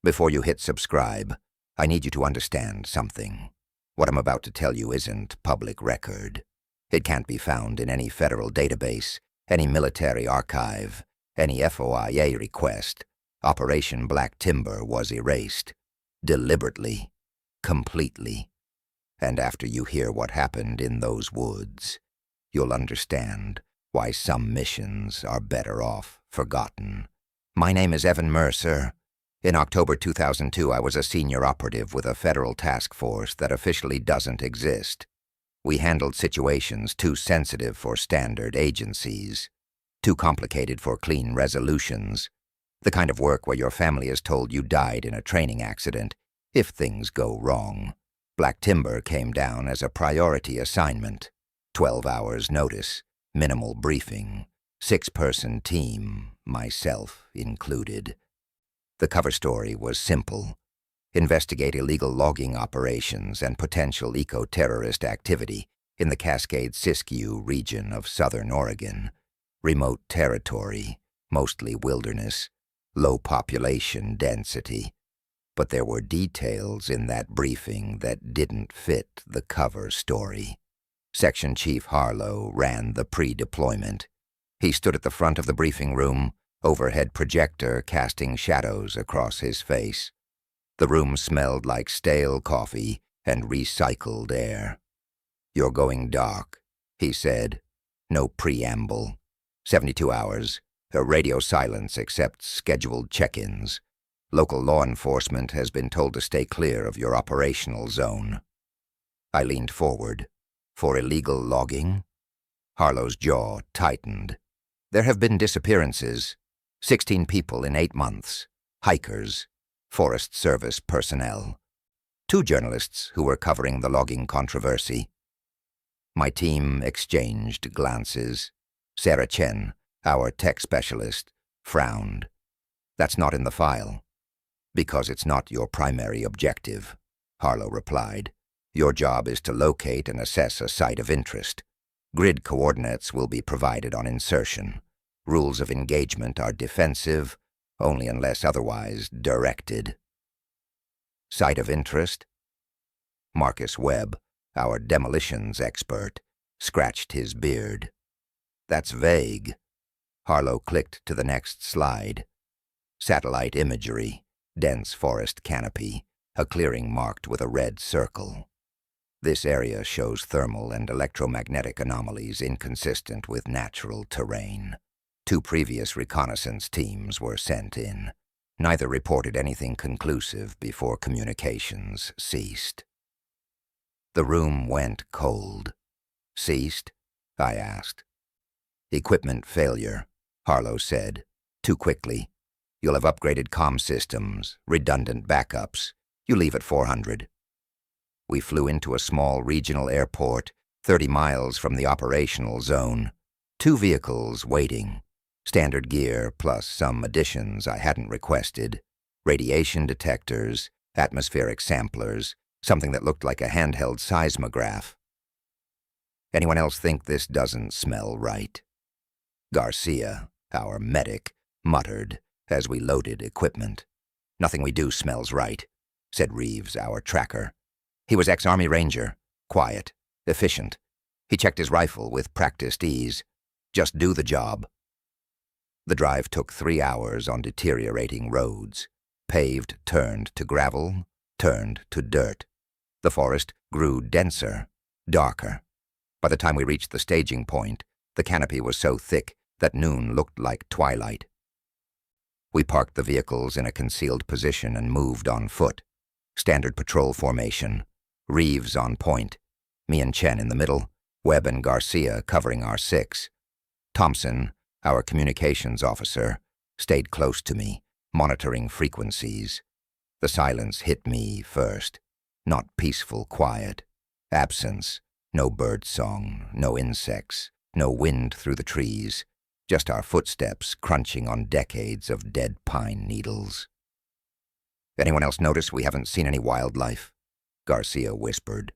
Before you hit subscribe, I need you to understand something. What I'm about to tell you isn't public record. It can't be found in any federal database, any military archive, any FOIA request. Operation Black Timber was erased. Deliberately. Completely. And after you hear what happened in those woods, you'll understand why some missions are better off forgotten. My name is Evan Mercer. In October 2002, I was a senior operative with a federal task force that officially doesn't exist. We handled situations too sensitive for standard agencies, too complicated for clean resolutions, the kind of work where your family is told you died in a training accident if things go wrong. Black Timber came down as a priority assignment. 12 hours notice, minimal briefing, 6-person team, myself included. The cover story was simple. Investigate illegal logging operations and potential eco-terrorist activity in the Cascade-Siskiyou region of southern Oregon. Remote territory, mostly wilderness, low population density. But there were details in that briefing that didn't fit the cover story. Section Chief Harlow ran the pre-deployment. He stood at the front of the briefing room, overhead projector casting shadows across his face. The room smelled like stale coffee and recycled air. "You're going dark," he said. No preamble. 72 hours. Radio silence except scheduled check-ins. Local law enforcement has been told to stay clear of your operational zone. I leaned forward. For illegal logging? Harlow's jaw tightened. There have been disappearances. 16 people in 8 months. Hikers. Forest Service personnel. 2 journalists who were covering the logging controversy. My team exchanged glances. Sarah Chen, our tech specialist, frowned. "That's not in the file." "Because it's not your primary objective," Harlow replied. "Your job is to locate and assess a site of interest. Grid coordinates will be provided on Insertion. Rules of engagement are defensive, only unless otherwise directed." Site of interest? Marcus Webb, our demolitions expert, scratched his beard. "That's vague." Harlow clicked to the next slide. Satellite imagery, dense forest canopy, a clearing marked with a red circle. "This area shows thermal and electromagnetic anomalies inconsistent with natural terrain. 2 previous reconnaissance teams were sent in. Neither reported anything conclusive before communications ceased." The room went cold. "Ceased?" I asked. "Equipment failure," Harlow said. "Too quickly. You'll have upgraded comm systems, redundant backups. You leave at 400. We flew into a small regional airport, 30 miles from the operational zone. 2 vehicles waiting. Standard gear plus some additions I hadn't requested. Radiation detectors, atmospheric samplers, something that looked like a handheld seismograph. "Anyone else think this doesn't smell right?" Garcia, our medic, muttered as we loaded equipment. "Nothing we do smells right," said Reeves, our tracker. He was ex-Army Ranger, quiet, efficient. He checked his rifle with practiced ease. Just do the job. The drive took 3 hours on deteriorating roads. Paved turned to gravel, turned to dirt. The forest grew denser, darker. By the time we reached the staging point, the canopy was so thick that noon looked like twilight. We parked the vehicles in a concealed position and moved on foot. Standard patrol formation. Reeves on point. Me and Chen in the middle. Webb and Garcia covering our 6. Thompson, our communications officer, stayed close to me, monitoring frequencies. The silence hit me first. Not peaceful quiet. Absence. No bird song, no insects, no wind through the trees. Just our footsteps crunching on decades of dead pine needles. "Anyone else notice we haven't seen any wildlife?" Garcia whispered.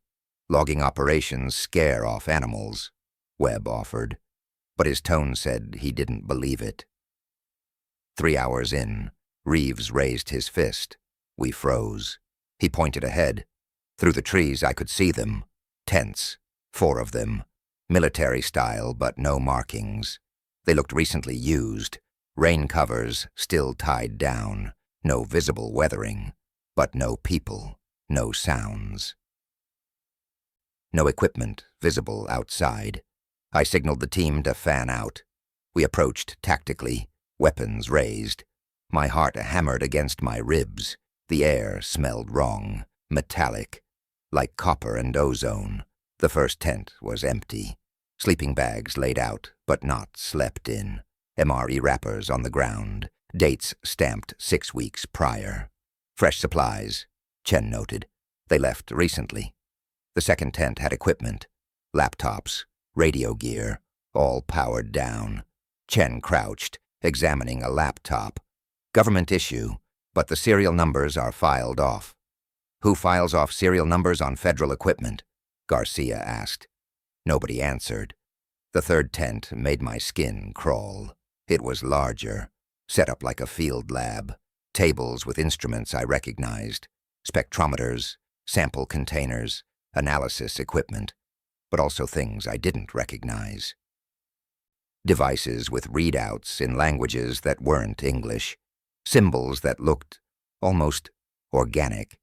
"Logging operations scare off animals," Webb offered. But his tone said he didn't believe it. 3 hours in, Reeves raised his fist. We froze. He pointed ahead. Through the trees I could see them. Tents, 4 of them. Military style, but no markings. They looked recently used. Rain covers still tied down. No visible weathering. But no people, no sounds. No equipment visible outside. I signaled the team to fan out. We approached tactically, weapons raised. My heart hammered against my ribs. The air smelled wrong, metallic, like copper and ozone. The first tent was empty. Sleeping bags laid out, but not slept in. MRE wrappers on the ground, dates stamped 6 weeks prior. Fresh supplies, Chen noted. They left recently. The second tent had equipment, laptops, radio gear, all powered down. Chen crouched, examining a laptop. Government issue, but the serial numbers are filed off. Who files off serial numbers on federal equipment? Garcia asked. Nobody answered. The third tent made my skin crawl. It was larger, set up like a field lab. Tables with instruments I recognized, spectrometers, sample containers, analysis equipment, but also things I didn't recognize. Devices with readouts in languages that weren't English, symbols that looked almost organic,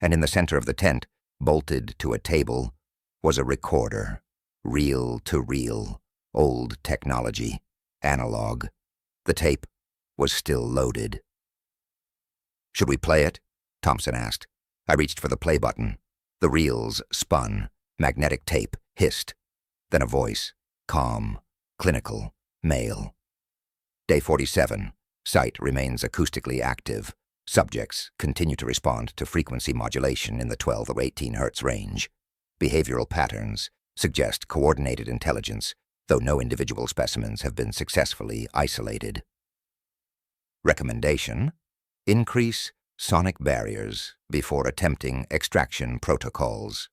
and in the center of the tent, bolted to a table, was a recorder, reel-to-reel, old technology, analog. The tape was still loaded. "Should we play it?" Thompson asked. I reached for the play button. The reels spun. Magnetic tape hissed. Then a voice, calm, clinical, male. Day 47. Site remains acoustically active. Subjects continue to respond to frequency modulation in the 12 or 18 Hz range. Behavioral patterns suggest coordinated intelligence, though no individual specimens have been successfully isolated. Recommendation: increase sonic barriers before attempting extraction protocols.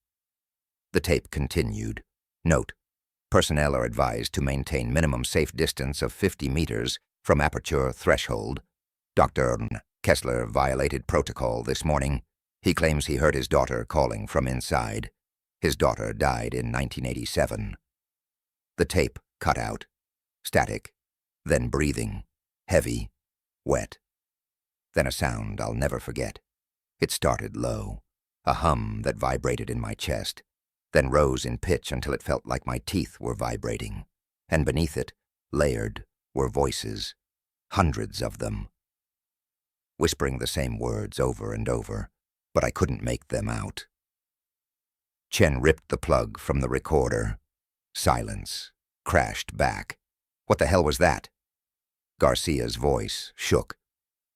The tape continued. Note: personnel are advised to maintain minimum safe distance of 50 meters from Aperture threshold. Dr. Kessler violated protocol this morning. He claims he heard his daughter calling from inside. His daughter died in 1987. The tape cut out. Static. Then breathing. Heavy. Wet. Then a sound I'll never forget. It started low. A hum that vibrated in my chest. Then rose in pitch until it felt like my teeth were vibrating. And beneath it, layered, were voices. Hundreds of them. Whispering the same words over and over, but I couldn't make them out. Chen ripped the plug from the recorder. Silence. Crashed back. What the hell was that? Garcia's voice shook.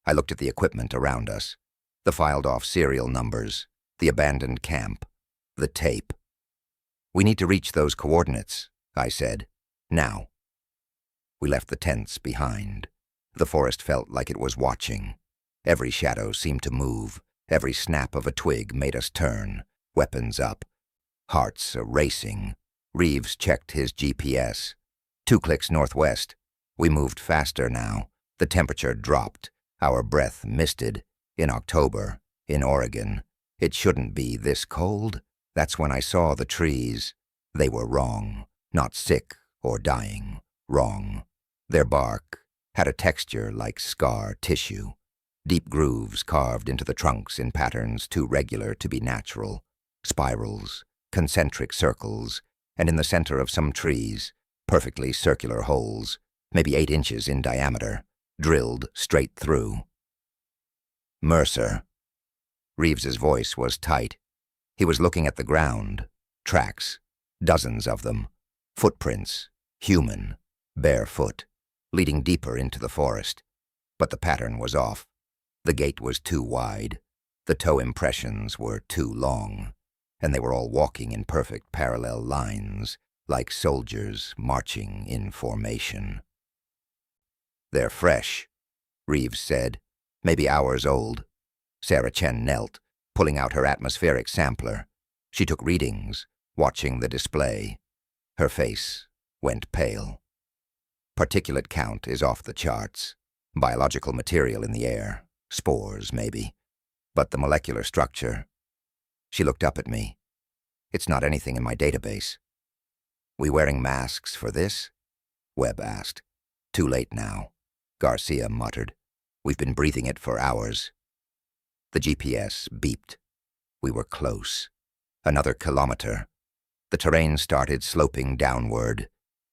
I looked at the equipment around us. The filed-off serial numbers. The abandoned camp. The tape. "We need to reach those coordinates," I said. "Now." We left the tents behind. The forest felt like it was watching. Every shadow seemed to move. Every snap of a twig made us turn, weapons up. Hearts racing. Reeves checked his GPS. 2 clicks northwest. We moved faster now. The temperature dropped. Our breath misted. In October, in Oregon. It shouldn't be this cold. That's when I saw the trees. They were wrong. Not sick or dying. Wrong. Their bark had a texture like scar tissue. Deep grooves carved into the trunks in patterns too regular to be natural. Spirals, concentric circles, and in the center of some trees, perfectly circular holes, maybe 8 inches in diameter, drilled straight through. "Mercer." Reeves's voice was tight. He was looking at the ground. Tracks. Dozens of them. Footprints. Human. Barefoot. Leading deeper into the forest. But the pattern was off. The gate was too wide. The toe impressions were too long. And they were all walking in perfect parallel lines, like soldiers marching in formation. "They're fresh," Reeves said. "Maybe hours old." Sarah Chen knelt, pulling out her atmospheric sampler. She took readings, watching the display. Her face went pale. "Particulate count is off the charts. Biological material in the air. Spores, maybe. But the molecular structure. She looked up at me. It's not anything in my database. We wearing masks for this? Webb asked. Too late now, Garcia muttered. We've been breathing it for hours. The GPS beeped. We were close. Another kilometer. The terrain started sloping downward.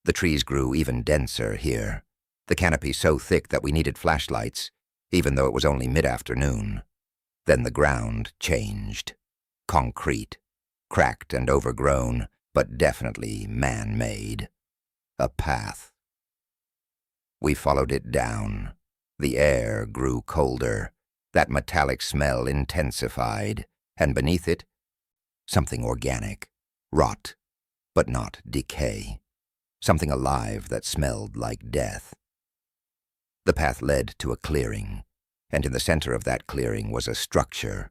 The trees grew even denser here. The canopy so thick that we needed flashlights, even though it was only mid-afternoon. Then the ground changed. Concrete. Cracked and overgrown, but definitely man-made. A path. We followed it down. The air grew colder. That metallic smell intensified, and beneath it, something organic, rot, but not decay. Something alive that smelled like death. The path led to a clearing, and in the center of that clearing was a structure.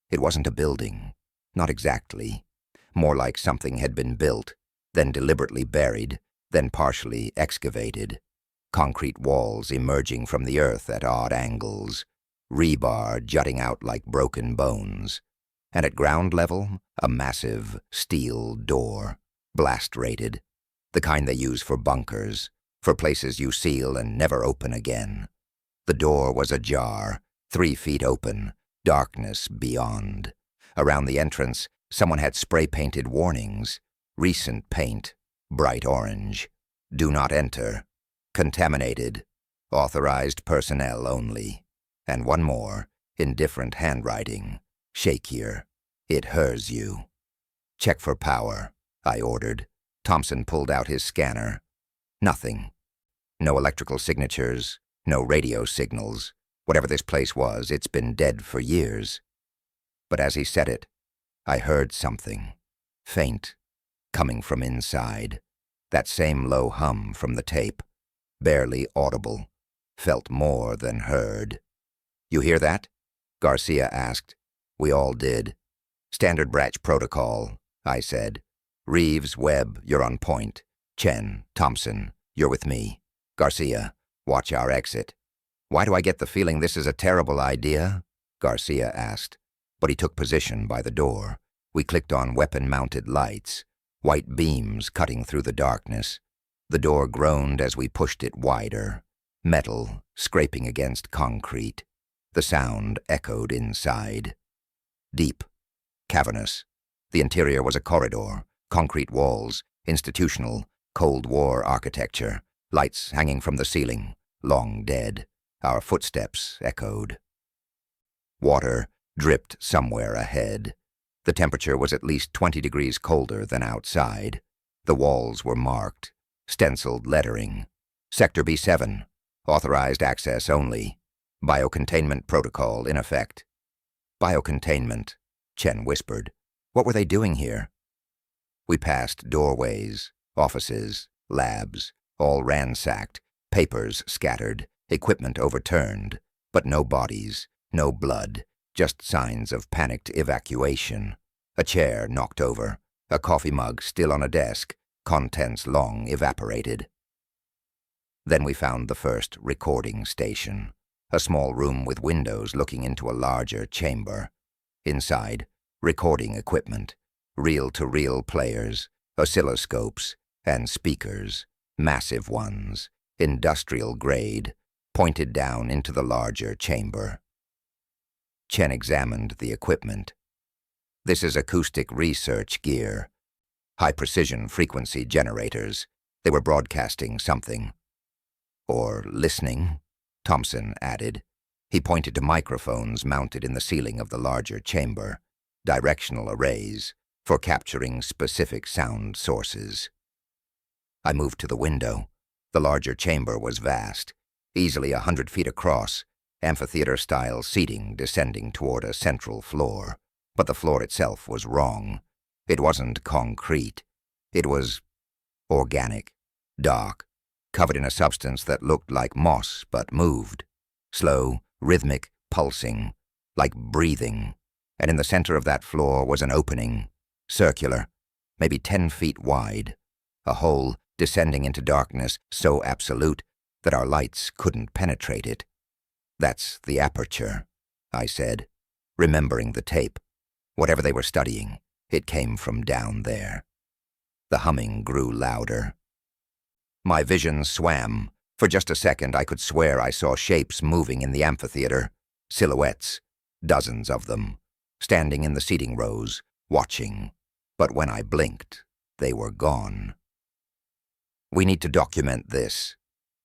It wasn't a building, not exactly. More like something had been built, then deliberately buried, then partially excavated. Concrete walls emerging from the earth at odd angles, rebar jutting out like broken bones, and at ground level, a massive steel door, blast-rated, the kind they use for bunkers, for places you seal and never open again. The door was ajar, 3 feet open, darkness beyond. Around the entrance, someone had spray-painted warnings. Recent paint, bright orange. Do not enter. Contaminated. Authorized personnel only. And one more, in different handwriting. Shakier. It hers you. Check for power, I ordered. Thompson pulled out his scanner. Nothing. No electrical signatures, no radio signals. Whatever this place was, it's been dead for years. But as he said it, I heard something. Faint. Coming from inside. That same low hum from the tape. Barely audible. Felt more than heard. You hear that? Garcia asked. We all did. Standard Bratch protocol, I said. Reeves, Webb, you're on point. Chen, Thompson, you're with me. Garcia, watch our exit. Why do I get the feeling this is a terrible idea? Garcia asked. But he took position by the door. We clicked on weapon-mounted lights, white beams cutting through the darkness. The door groaned as we pushed it wider, metal scraping against concrete. The sound echoed inside. Deep, cavernous. The interior was a corridor, concrete walls, institutional, Cold War architecture, lights hanging from the ceiling, long dead. Our footsteps echoed. Water dripped somewhere ahead. The temperature was at least 20 degrees colder than outside. The walls were marked, stenciled lettering. Sector B7, authorized access only. Biocontainment protocol in effect. Biocontainment, Chen whispered. What were they doing here? We passed doorways, offices, labs, all ransacked, papers scattered, equipment overturned, but no bodies, no blood, just signs of panicked evacuation. A chair knocked over, a coffee mug still on a desk, contents long evaporated. Then we found the first recording station, a small room with windows looking into a larger chamber. Inside, recording equipment, reel-to-reel players, oscilloscopes, and speakers, massive ones, industrial grade, pointed down into the larger chamber. Chen examined the equipment. This is acoustic research gear. High-precision frequency generators. They were broadcasting something. Or listening, Thompson added. He pointed to microphones mounted in the ceiling of the larger chamber, directional arrays for capturing specific sound sources. I moved to the window. The larger chamber was vast, easily 100 feet across, amphitheater-style seating descending toward a central floor. But the floor itself was wrong. It wasn't concrete. It was organic, dark, covered in a substance that looked like moss but moved. Slow, rhythmic, pulsing, like breathing. And in the center of that floor was an opening, circular, maybe 10 feet wide, a hole descending into darkness so absolute that our lights couldn't penetrate it. That's the aperture, I said. remembering the tape. Whatever they were studying, it came from down there. The humming grew louder. My vision swam. For just a second, I could swear I saw shapes moving in the amphitheater. Silhouettes, dozens of them, standing in the seating rows, watching. But when I blinked, they were gone. "We need to document this,"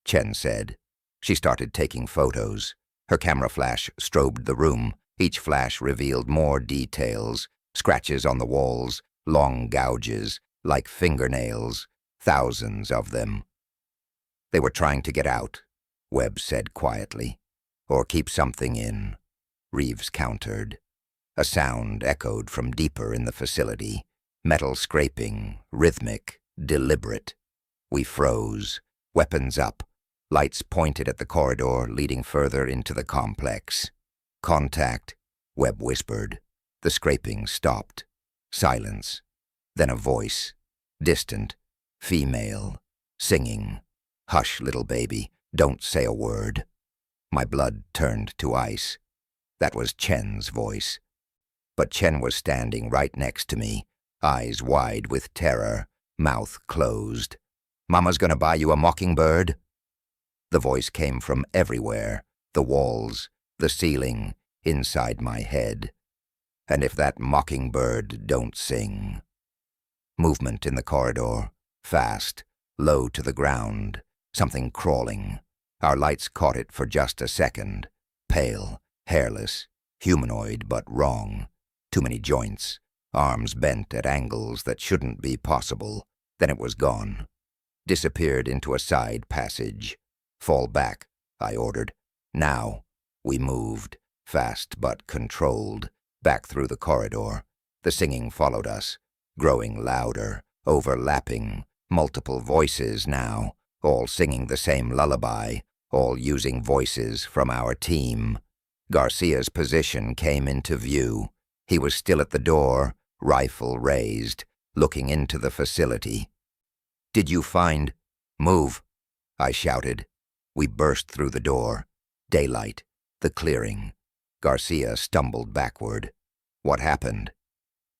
Chen said. She started taking photos. Her camera flash strobed the room. Each flash revealed more details, scratches on the walls, long gouges, like fingernails, thousands of them. "They were trying to get out," Webb said quietly. "Or keep something in," Reeves countered. A sound echoed from deeper in the facility, metal scraping, rhythmic, deliberate. We froze, weapons up, lights pointed at the corridor leading further into the complex. "Contact," Webb whispered. The scraping stopped. Silence. Then a voice, distant, female, singing. "Hush, little baby, don't say a word." My blood turned to ice. That was Chen's voice. But Chen was standing right next to me, eyes wide with terror, mouth closed. "Mama's gonna buy you a mockingbird?" The voice came from everywhere, the walls, the ceiling, inside my head. "And if that mockingbird don't sing." Movement in the corridor, fast, low to the ground, something crawling. Our lights caught it for just a second. Pale, hairless, humanoid but wrong. Too many joints, arms bent at angles that shouldn't be possible. Then it was gone. Disappeared into a side passage. "Fall back," I ordered. "Now." We moved, fast but controlled, back through the corridor. The singing followed us, growing louder, overlapping, multiple voices now, all singing the same lullaby, all using voices from our team. Garcia's position came into view. He was still at the door, rifle raised, looking into the facility. "Did you find—" "Move," I shouted. We burst through the door. Daylight, the clearing. Garcia stumbled backward. "What happened?"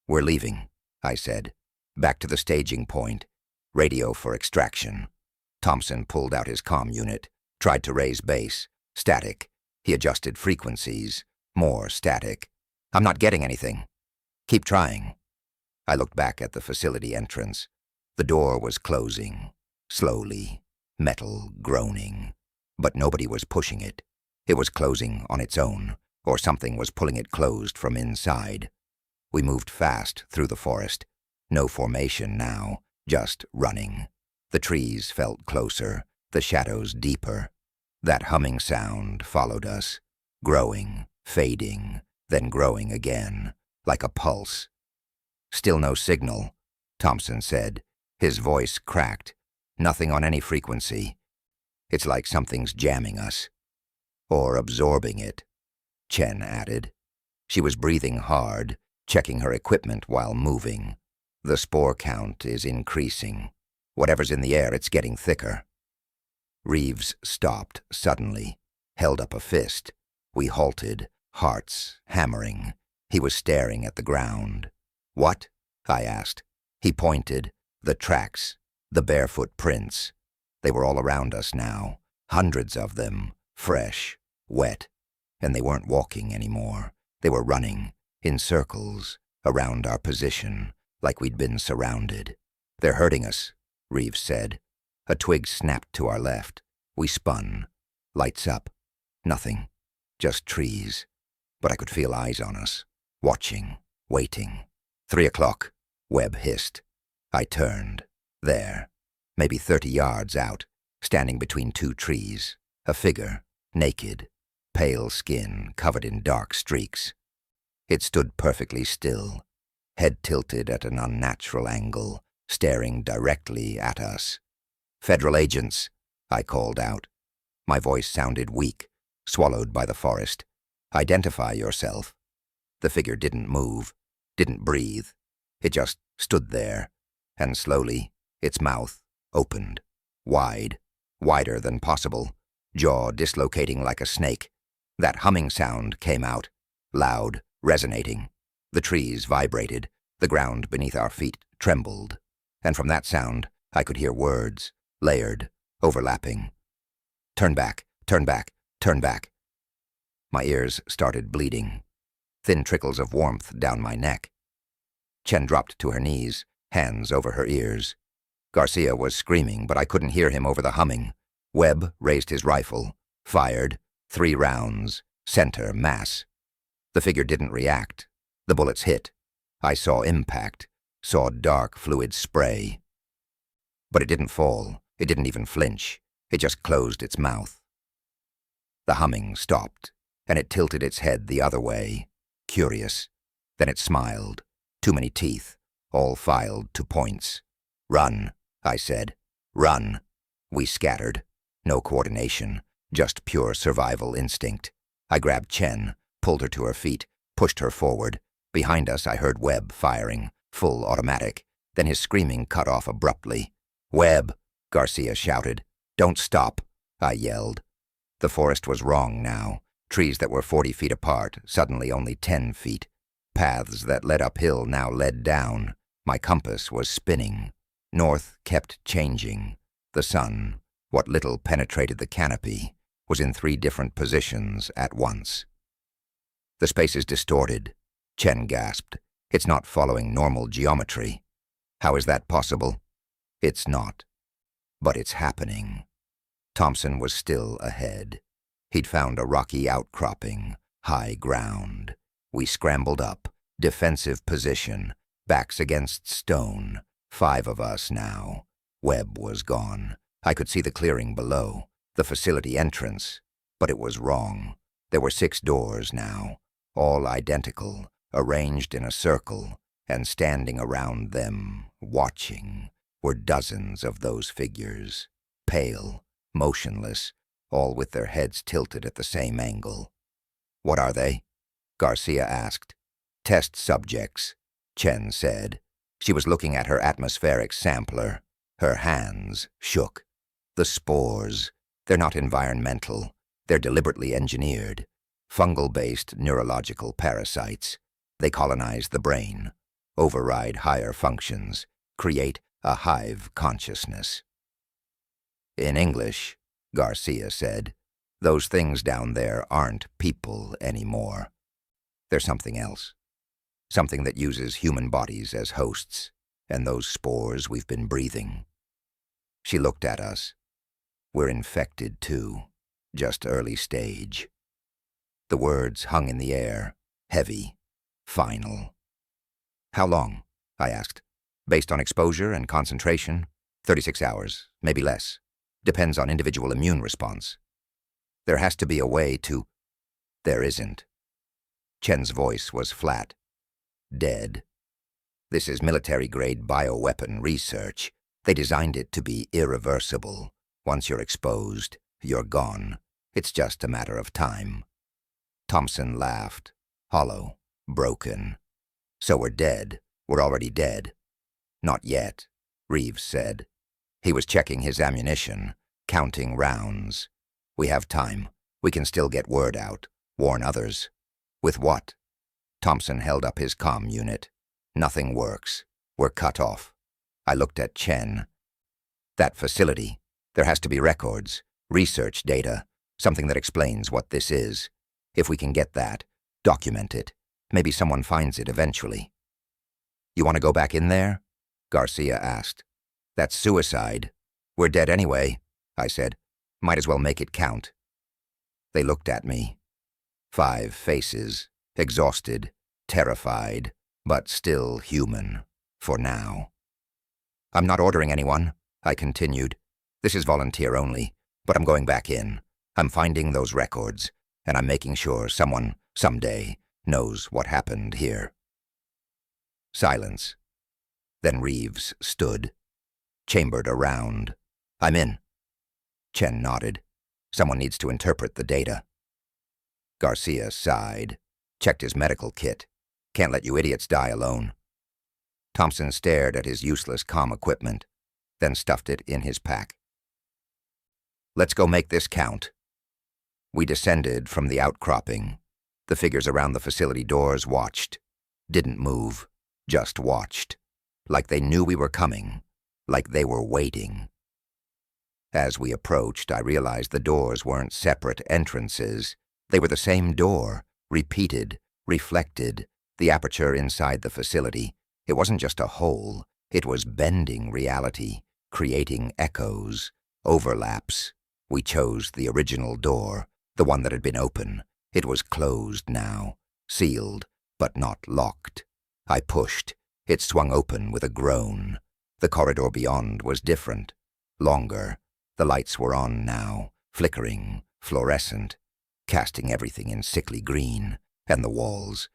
"We're leaving," I said. "Back to the staging point. Radio for extraction." Thompson pulled out his comm unit, tried to raise base. Static. He adjusted frequencies. More static. "I'm not getting anything." "Keep trying." I looked back at the facility entrance. The door was closing, slowly, metal groaning. But nobody was pushing it. It was closing on its own, or something was pulling it closed from inside. We moved fast through the forest. No formation now, just running. The trees felt closer, the shadows deeper. That humming sound followed us, growing, fading, then growing again, like a pulse. "Still no signal," Thompson said. His voice cracked. "Nothing on any frequency. It's like something's jamming us. Or absorbing it," Chen added. She was breathing hard, checking her equipment while moving. "The spore count is increasing. Whatever's in the air, it's getting thicker." Reeves stopped suddenly, held up a fist. We halted, hearts hammering. He was staring at the ground. "What?" I asked. He pointed. The tracks, the barefoot prints. They were all around us now, hundreds of them, fresh, wet. And they weren't walking anymore. They were running, in circles, around our position, like we'd been surrounded. "They're hurting us," Reeves said. A twig snapped to our left. We spun. Lights up. Nothing. Just trees. But I could feel eyes on us. Watching. Waiting. 3 o'clock, Webb hissed. I turned. There. Maybe 30 yards out. Standing between 2 trees. A figure. Naked. Pale skin covered in dark streaks. It stood perfectly still. Head tilted at an unnatural angle. Staring directly at us. "Federal agents," I called out. My voice sounded weak, swallowed by the forest. "Identify yourself." The figure didn't move, didn't breathe. It just stood there, and slowly, its mouth opened, wide, wider than possible, jaw dislocating like a snake. That humming sound came out, loud, resonating. The trees vibrated, the ground beneath our feet trembled, and from that sound I could hear words, layered, overlapping. Turn back, turn back, turn back. My ears started bleeding, thin trickles of warmth down my neck. Chen dropped to her knees, hands over her ears. Garcia was screaming, but I couldn't hear him over the humming. Webb raised his rifle, fired, 3 rounds, center mass. The figure didn't react. The bullets hit. I saw impact, saw dark fluid spray. But it didn't fall. It didn't even flinch. It just closed its mouth. The humming stopped, and it tilted its head the other way, curious. Then it smiled. Too many teeth, all filed to points. Run, I said. Run. We scattered. No coordination, just pure survival instinct. I grabbed Chen, pulled her to her feet, pushed her forward. Behind us I heard Webb firing, full automatic. Then his screaming cut off abruptly. Webb, Garcia shouted. Don't stop, I yelled. The forest was wrong now. Trees that were 40 feet apart, suddenly only 10 feet. Paths that led uphill now led down. My compass was spinning. North kept changing. The sun, what little penetrated the canopy, was in 3 different positions at once. The space is distorted, Chen gasped. It's not following normal geometry. How is that possible? It's not. But it's happening. Thompson was still ahead. He'd found a rocky outcropping, high ground. We scrambled up, defensive position, backs against stone. 5 of us now. Webb was gone. I could see the clearing below, the facility entrance, but it was wrong. There were 6 doors now, all identical, arranged in a circle, and standing around them, watching, were dozens of those figures, pale, motionless, all with their heads tilted at the same angle. What are they? Garcia asked. Test subjects, Chen said. She was looking at her atmospheric sampler. Her hands shook. The spores, they're not environmental. They're deliberately engineered. Fungal-based neurological parasites. They colonize the brain, override higher functions, create a hive consciousness. In English, Garcia said, those things down there aren't people anymore. They're something else. Something that uses human bodies as hosts, and those spores we've been breathing. She looked at us. We're infected too, just early stage. The words hung in the air, heavy, final. How long? I asked. Based on exposure and concentration, 36 hours, maybe less. Depends on individual immune response. There has to be a way to... There isn't. Chen's voice was flat. Dead. This is military-grade bioweapon research. They designed it to be irreversible. Once you're exposed, you're gone. It's just a matter of time. Thompson laughed, hollow, broken. So we're dead. We're already dead. Not yet, Reeves said. He was checking his ammunition, counting rounds. We have time. We can still get word out, warn others. With what? Thompson held up his comm unit. Nothing works. We're cut off. I looked at Chen. That facility. There has to be records, research data, something that explains what this is. If we can get that, document it. Maybe someone finds it eventually. You want to go back in there? Garcia asked. That's suicide. We're dead anyway, I said. Might as well make it count. They looked at me. 5 faces, exhausted, terrified, but still human, for now. I'm not ordering anyone, I continued. This is volunteer only, but I'm going back in. I'm finding those records, and I'm making sure someone, someday, knows what happened here. Silence. Then Reeves stood, chambered around. I'm in. Chen nodded. Someone needs to interpret the data. Garcia sighed, checked his medical kit. Can't let you idiots die alone. Thompson stared at his useless comm equipment, then stuffed it in his pack. Let's go make this count. We descended from the outcropping. The figures around the facility doors watched. Didn't move, just watched. Like they knew we were coming, like they were waiting. As we approached, I realized the doors weren't separate entrances. They were the same door, repeated, reflected, the aperture inside the facility. It wasn't just a hole, it was bending reality, creating echoes, overlaps. We chose the original door, the one that had been open. It was closed now, sealed, but not locked. I pushed. It swung open with a groan. The corridor beyond was different, longer. The lights were on now, flickering, fluorescent, casting everything in sickly green. And the walls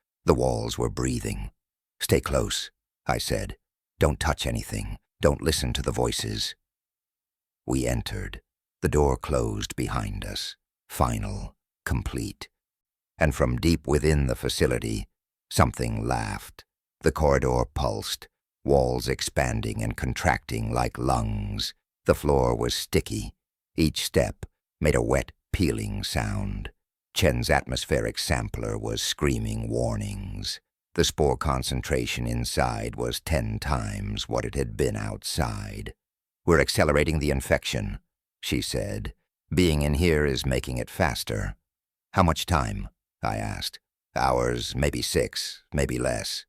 were breathing. "Stay close," I said. "Don't touch anything. Don't listen to the voices." We entered. The door closed behind us, final, complete. And from deep within the facility, something laughed. The corridor pulsed, walls expanding and contracting like lungs. The floor was sticky. Each step made a wet, peeling sound. Chen's atmospheric sampler was screaming warnings. The spore concentration inside was 10 times what it had been outside. "We're accelerating the infection," she said. "Being in here is making it faster." "How much time?" I asked. "Hours, maybe 6, maybe less."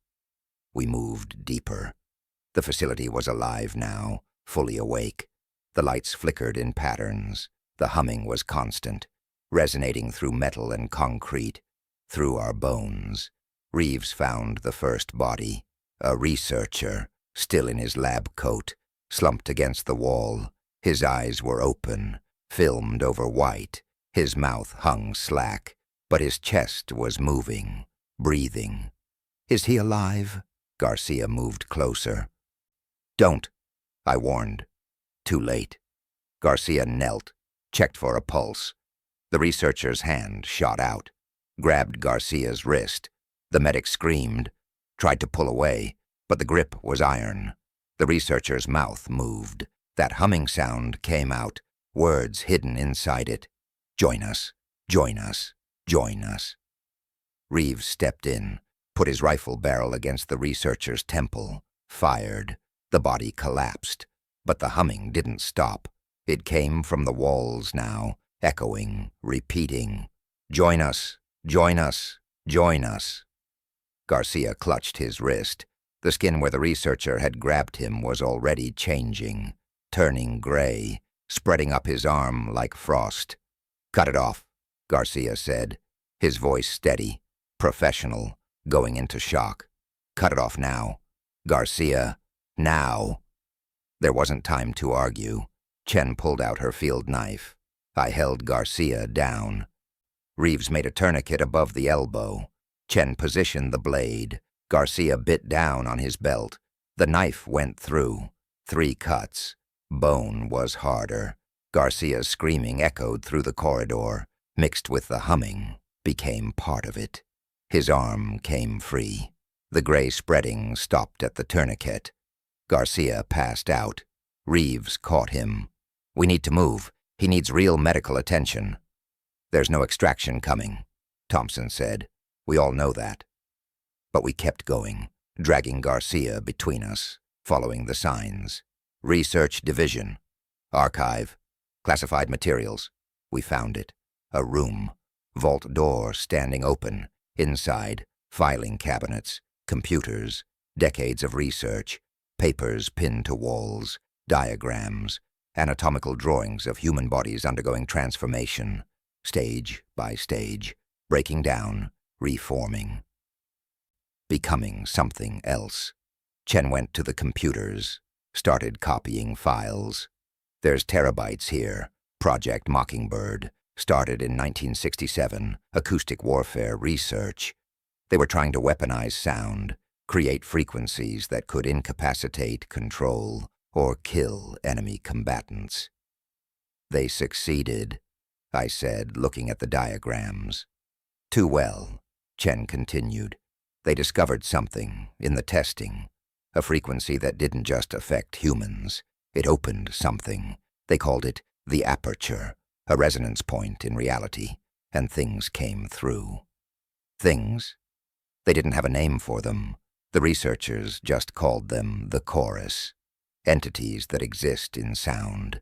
We moved deeper. The facility was alive now, fully awake. The lights flickered in patterns. The humming was constant, resonating through metal and concrete, through our bones. Reeves found the first body, a researcher, still in his lab coat, slumped against the wall. His eyes were open, filmed over white. His mouth hung slack, but his chest was moving, breathing. "Is he alive?" Garcia moved closer. "Don't," I warned. Too late. Garcia knelt, checked for a pulse. The researcher's hand shot out, grabbed Garcia's wrist. The medic screamed, tried to pull away, but the grip was iron. The researcher's mouth moved. That humming sound came out, words hidden inside it. "Join us, join us, join us." Reeves stepped in, put his rifle barrel against the researcher's temple, fired. The body collapsed, but the humming didn't stop. It came from the walls now, echoing, repeating. "Join us, join us, join us." Garcia clutched his wrist. The skin where the researcher had grabbed him was already changing, turning gray, spreading up his arm like frost. "Cut it off," Garcia said, his voice steady, professional, going into shock. "Cut it off now. Garcia, now." There wasn't time to argue. Chen pulled out her field knife. I held Garcia down. Reeves made a tourniquet above the elbow. Chen positioned the blade. Garcia bit down on his belt. The knife went through. 3 cuts. Bone was harder. Garcia's screaming echoed through the corridor, mixed with the humming, became part of it. His arm came free. The gray spreading stopped at the tourniquet. Garcia passed out. Reeves caught him. "We need to move. He needs real medical attention." "There's no extraction coming," Thompson said. "We all know that." But we kept going, dragging Garcia between us, following the signs. "Research Division. Archive. Classified materials." We found it. A room. Vault door standing open. Inside, filing cabinets, computers, decades of research, papers pinned to walls, diagrams, anatomical drawings of human bodies undergoing transformation, stage by stage, breaking down, reforming, becoming something else. Chen went to the computers, started copying files. "There's terabytes here. Project Mockingbird. Started in 1967, acoustic warfare research. They were trying to weaponize sound, create frequencies that could incapacitate, control, or kill enemy combatants." "They succeeded," I said, looking at the diagrams. "Too well," Chen continued. "They discovered something in the testing, a frequency that didn't just affect humans. It opened something. They called it the Aperture, a resonance point in reality, and things came through." Things? They didn't have a name for them. The researchers just called them the chorus. Entities that exist in sound,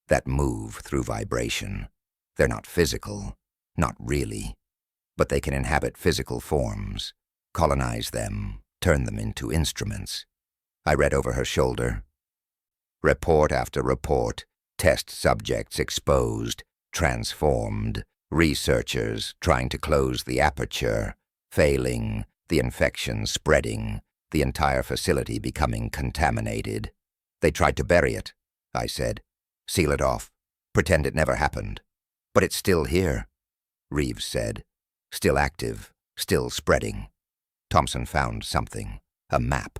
that move through vibration. They're not physical, not really, but they can inhabit physical forms, colonize them, turn them into instruments. I read over her shoulder. Report after report, test subjects exposed, transformed, researchers trying to close the aperture, failing, the infection spreading, the entire facility becoming contaminated. They tried to bury it, I said. Seal it off. Pretend it never happened. But it's still here, Reeves said. Still active, still spreading. Thompson found something. A map.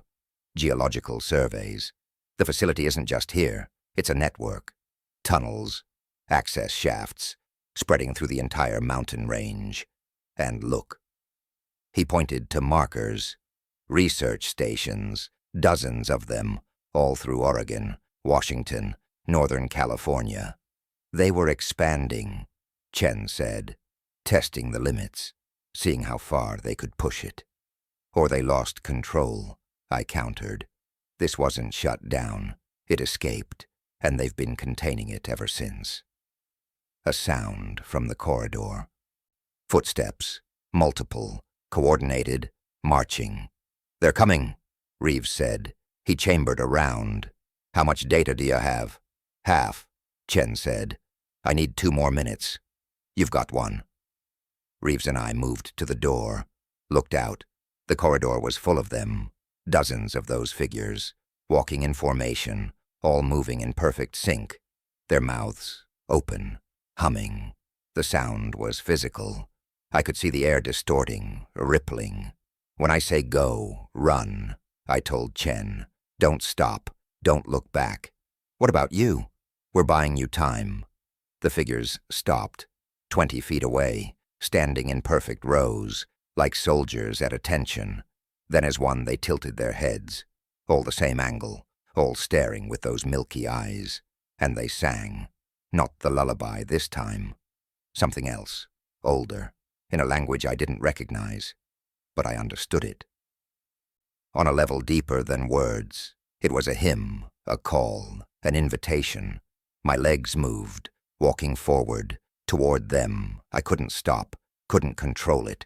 Geological surveys. The facility isn't just here. It's a network. Tunnels. Access shafts. Spreading through the entire mountain range. And look. He pointed to markers. Research stations. Dozens of them. All through Oregon, Washington, Northern California. They were expanding, Chen said, testing the limits, seeing how far they could push it. Or they lost control, I countered. This wasn't shut down. It escaped, and they've been containing it ever since. A sound from the corridor. Footsteps, multiple, coordinated, marching. They're coming, Reeves said. He chambered around. How much data do you have? Half, Chen said. I need 2 more minutes. You've got one. Reeves and I moved to the door, looked out. The corridor was full of them, dozens of those figures, walking in formation, all moving in perfect sync, their mouths open, humming. The sound was physical. I could see the air distorting, rippling. When I say go, run, I told Chen. Don't stop. Don't look back. What about you? We're buying you time. The figures stopped, 20 feet away, standing in perfect rows, like soldiers at attention. Then as one they tilted their heads, all the same angle, all staring with those milky eyes. And they sang. Not the lullaby this time. Something else, older, in a language I didn't recognize. But I understood it. On a level deeper than words, it was a hymn, a call, an invitation. My legs moved, walking forward, toward them. I couldn't stop, couldn't control it.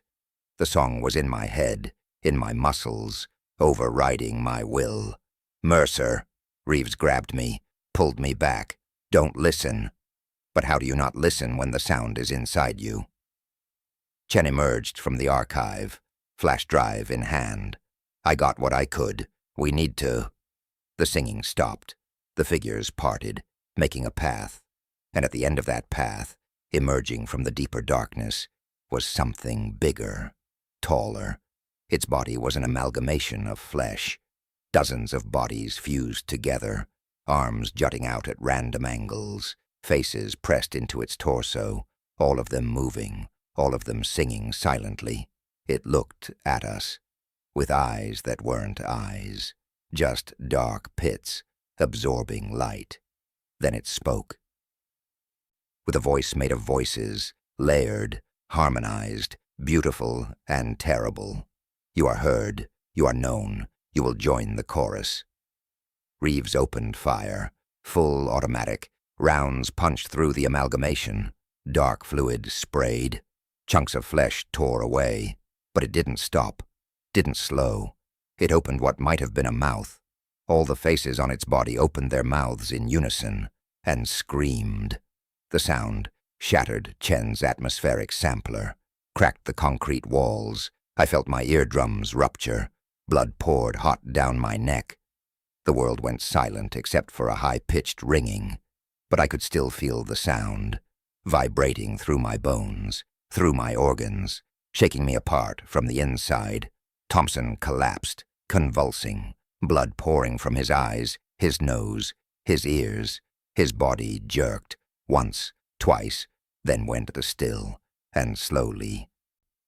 The song was in my head, in my muscles, overriding my will. Mercer, Reeves grabbed me, pulled me back. Don't listen. But how do you not listen when the sound is inside you? Chen emerged from the archive, flash drive in hand. I got what I could. We need to. The singing stopped. The figures parted, making a path. And at the end of that path, emerging from the deeper darkness, was something bigger, taller. Its body was an amalgamation of flesh. Dozens of bodies fused together, arms jutting out at random angles, faces pressed into its torso, all of them moving, all of them singing silently. It looked at us. With eyes that weren't eyes, just dark pits, absorbing light. Then it spoke. With a voice made of voices, layered, harmonized, beautiful and terrible. You are heard, you are known, you will join the chorus. Reeves opened fire, full automatic, rounds punched through the amalgamation. Dark fluid sprayed. Chunks of flesh tore away, but it didn't stop. Didn't slow. It opened what might have been a mouth. All the faces on its body opened their mouths in unison and screamed. The sound shattered Chen's atmospheric sampler, cracked the concrete walls. I felt my eardrums rupture. Blood poured hot down my neck. The world went silent except for a high-pitched ringing, but I could still feel the sound, vibrating through my bones, through my organs, shaking me apart from the inside. Thompson collapsed, convulsing, blood pouring from his eyes, his nose, his ears. His body jerked, once, twice, then went still, and slowly.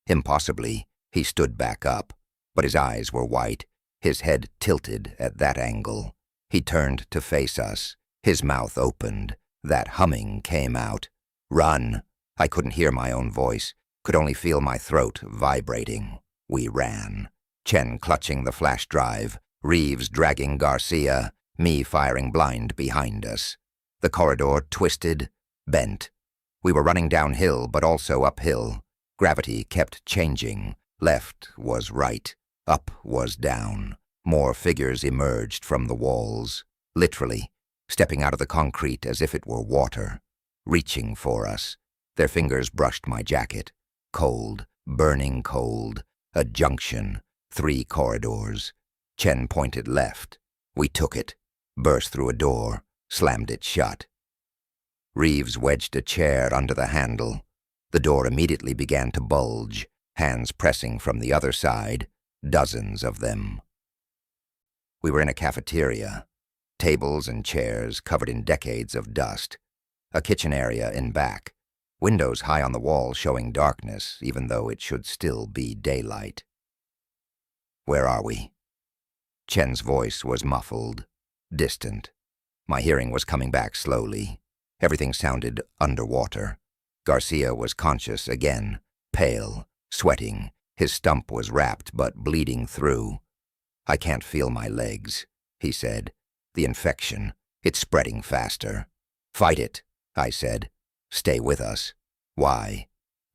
Impossibly, he stood back up, but his eyes were white, his head tilted at that angle. He turned to face us, his mouth opened. That humming came out. Run! I couldn't hear my own voice. Could only feel my throat vibrating. We ran. Chen clutching the flash drive, Reeves dragging Garcia, me firing blind behind us. The corridor twisted, bent. We were running downhill, but also uphill. Gravity kept changing. Left was right. Up was down. More figures emerged from the walls. Literally, stepping out of the concrete as if it were water. Reaching for us. Their fingers brushed my jacket. Cold, burning cold. A junction. 3 corridors. Chen pointed left. We took it. Burst through a door. Slammed it shut. Reeves wedged a chair under the handle. The door immediately began to bulge, hands pressing from the other side, dozens of them. We were in a cafeteria, tables and chairs covered in decades of dust, a kitchen area in back, windows high on the wall showing darkness even though it should still be daylight. Where are we? Chen's voice was muffled, distant. My hearing was coming back slowly. Everything sounded underwater. Garcia was conscious again, pale, sweating. His stump was wrapped but bleeding through. I can't feel my legs, he said. The infection, it's spreading faster. Fight it, I said. Stay with us. Why?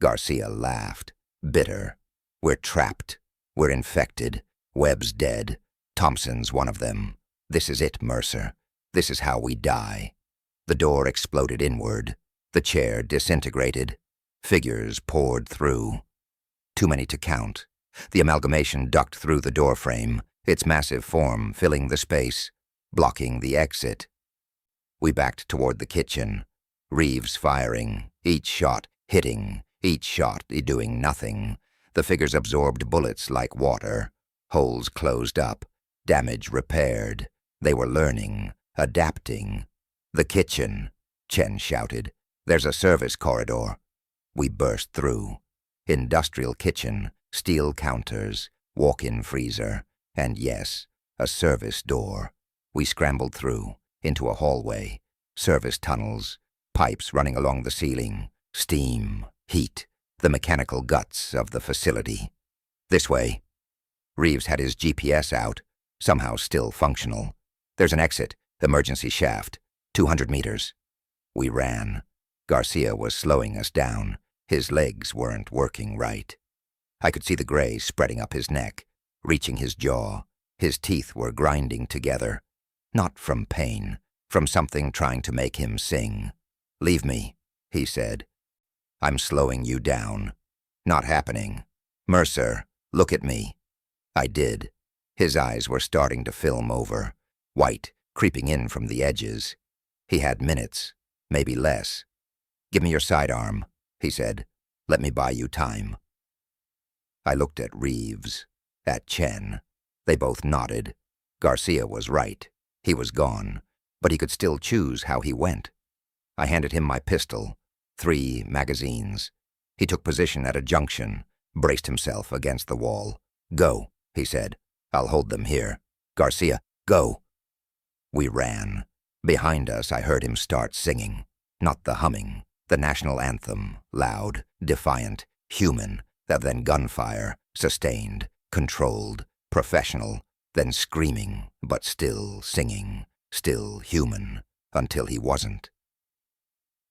Garcia laughed, bitter. We're trapped. We're infected. Webb's dead. Thompson's one of them. This is it, Mercer. This is how we die. The door exploded inward. The chair disintegrated. Figures poured through. Too many to count. The amalgamation ducked through the doorframe, its massive form filling the space, blocking the exit. We backed toward the kitchen. Reeves firing, each shot hitting, each shot doing nothing. The figures absorbed bullets like water. Holes closed up. Damage repaired. They were learning, adapting. The kitchen, Chen shouted. There's a service corridor. We burst through. Industrial kitchen, steel counters, walk-in freezer, and yes, a service door. We scrambled through, into a hallway, service tunnels, pipes running along the ceiling, steam, heat, the mechanical guts of the facility. This way. Reeves had his GPS out, somehow still functional. There's an exit, emergency shaft, 200 meters. We ran. Garcia was slowing us down. His legs weren't working right. I could see the gray spreading up his neck, reaching his jaw. His teeth were grinding together. Not from pain, from something trying to make him sing. Leave me, he said. I'm slowing you down. Not happening. Mercer, look at me. I did. His eyes were starting to film over, white, creeping in from the edges. He had minutes, maybe less. Give me your sidearm, he said. Let me buy you time. I looked at Reeves, at Chen. They both nodded. Garcia was right. He was gone, but he could still choose how he went. I handed him my pistol, 3 magazines. He took position at a junction, braced himself against the wall. Go, he said. I'll hold them here. Garcia, go. We ran. Behind us, I heard him start singing. Not the humming, the national anthem, loud, defiant, human, then gunfire, sustained, controlled, professional, then screaming, but still singing, still human, until he wasn't.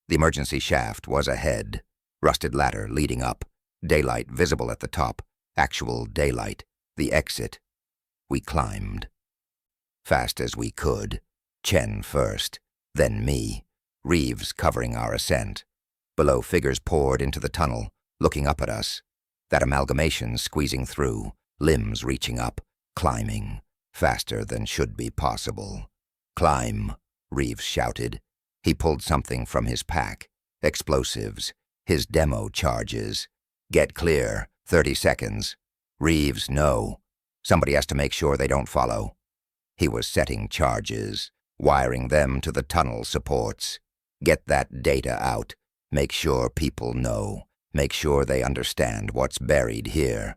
The emergency shaft was ahead, rusted ladder leading up, daylight visible at the top, actual daylight, the exit. We climbed. Fast as we could, Chen first, then me, Reeves covering our ascent. Below, figures poured into the tunnel, looking up at us. That amalgamation squeezing through, limbs reaching up, climbing, faster than should be possible. Climb, Reeves shouted. He pulled something from his pack, explosives, his demo charges. Get clear, 30 seconds. Reeves, no. Somebody has to make sure they don't follow. He was setting charges, wiring them to the tunnel supports. Get that data out. Make sure people know. Make sure they understand what's buried here.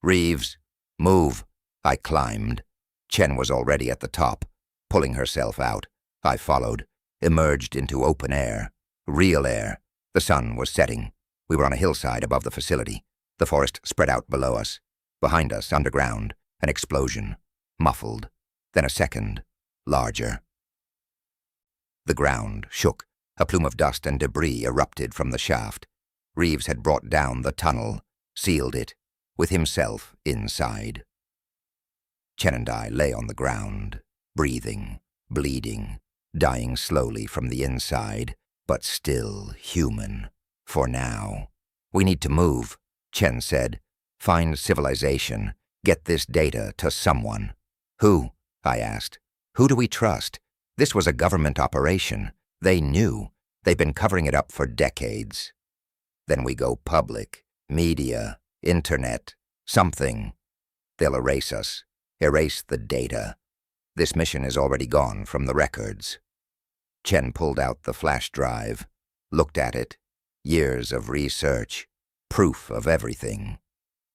Reeves, move. I climbed. Chen was already at the top, pulling herself out. I followed, emerged into open air. Real air. The sun was setting. We were on a hillside above the facility. The forest spread out below us. Behind us, underground, an explosion. Muffled. Then a second. Larger. The ground shook. A plume of dust and debris erupted from the shaft. Reeves had brought down the tunnel, sealed it, with himself inside. Chen and I lay on the ground, breathing, bleeding, dying slowly from the inside, but still human. For now. We need to move, Chen said. Find civilization. Get this data to someone. Who? I asked. Who do we trust? This was a government operation. They knew. They've been covering it up for decades. Then we go public. Media. Internet. Something. They'll erase us. Erase the data. This mission is already gone from the records. Chen pulled out the flash drive, looked at it. Years of research. Proof of everything.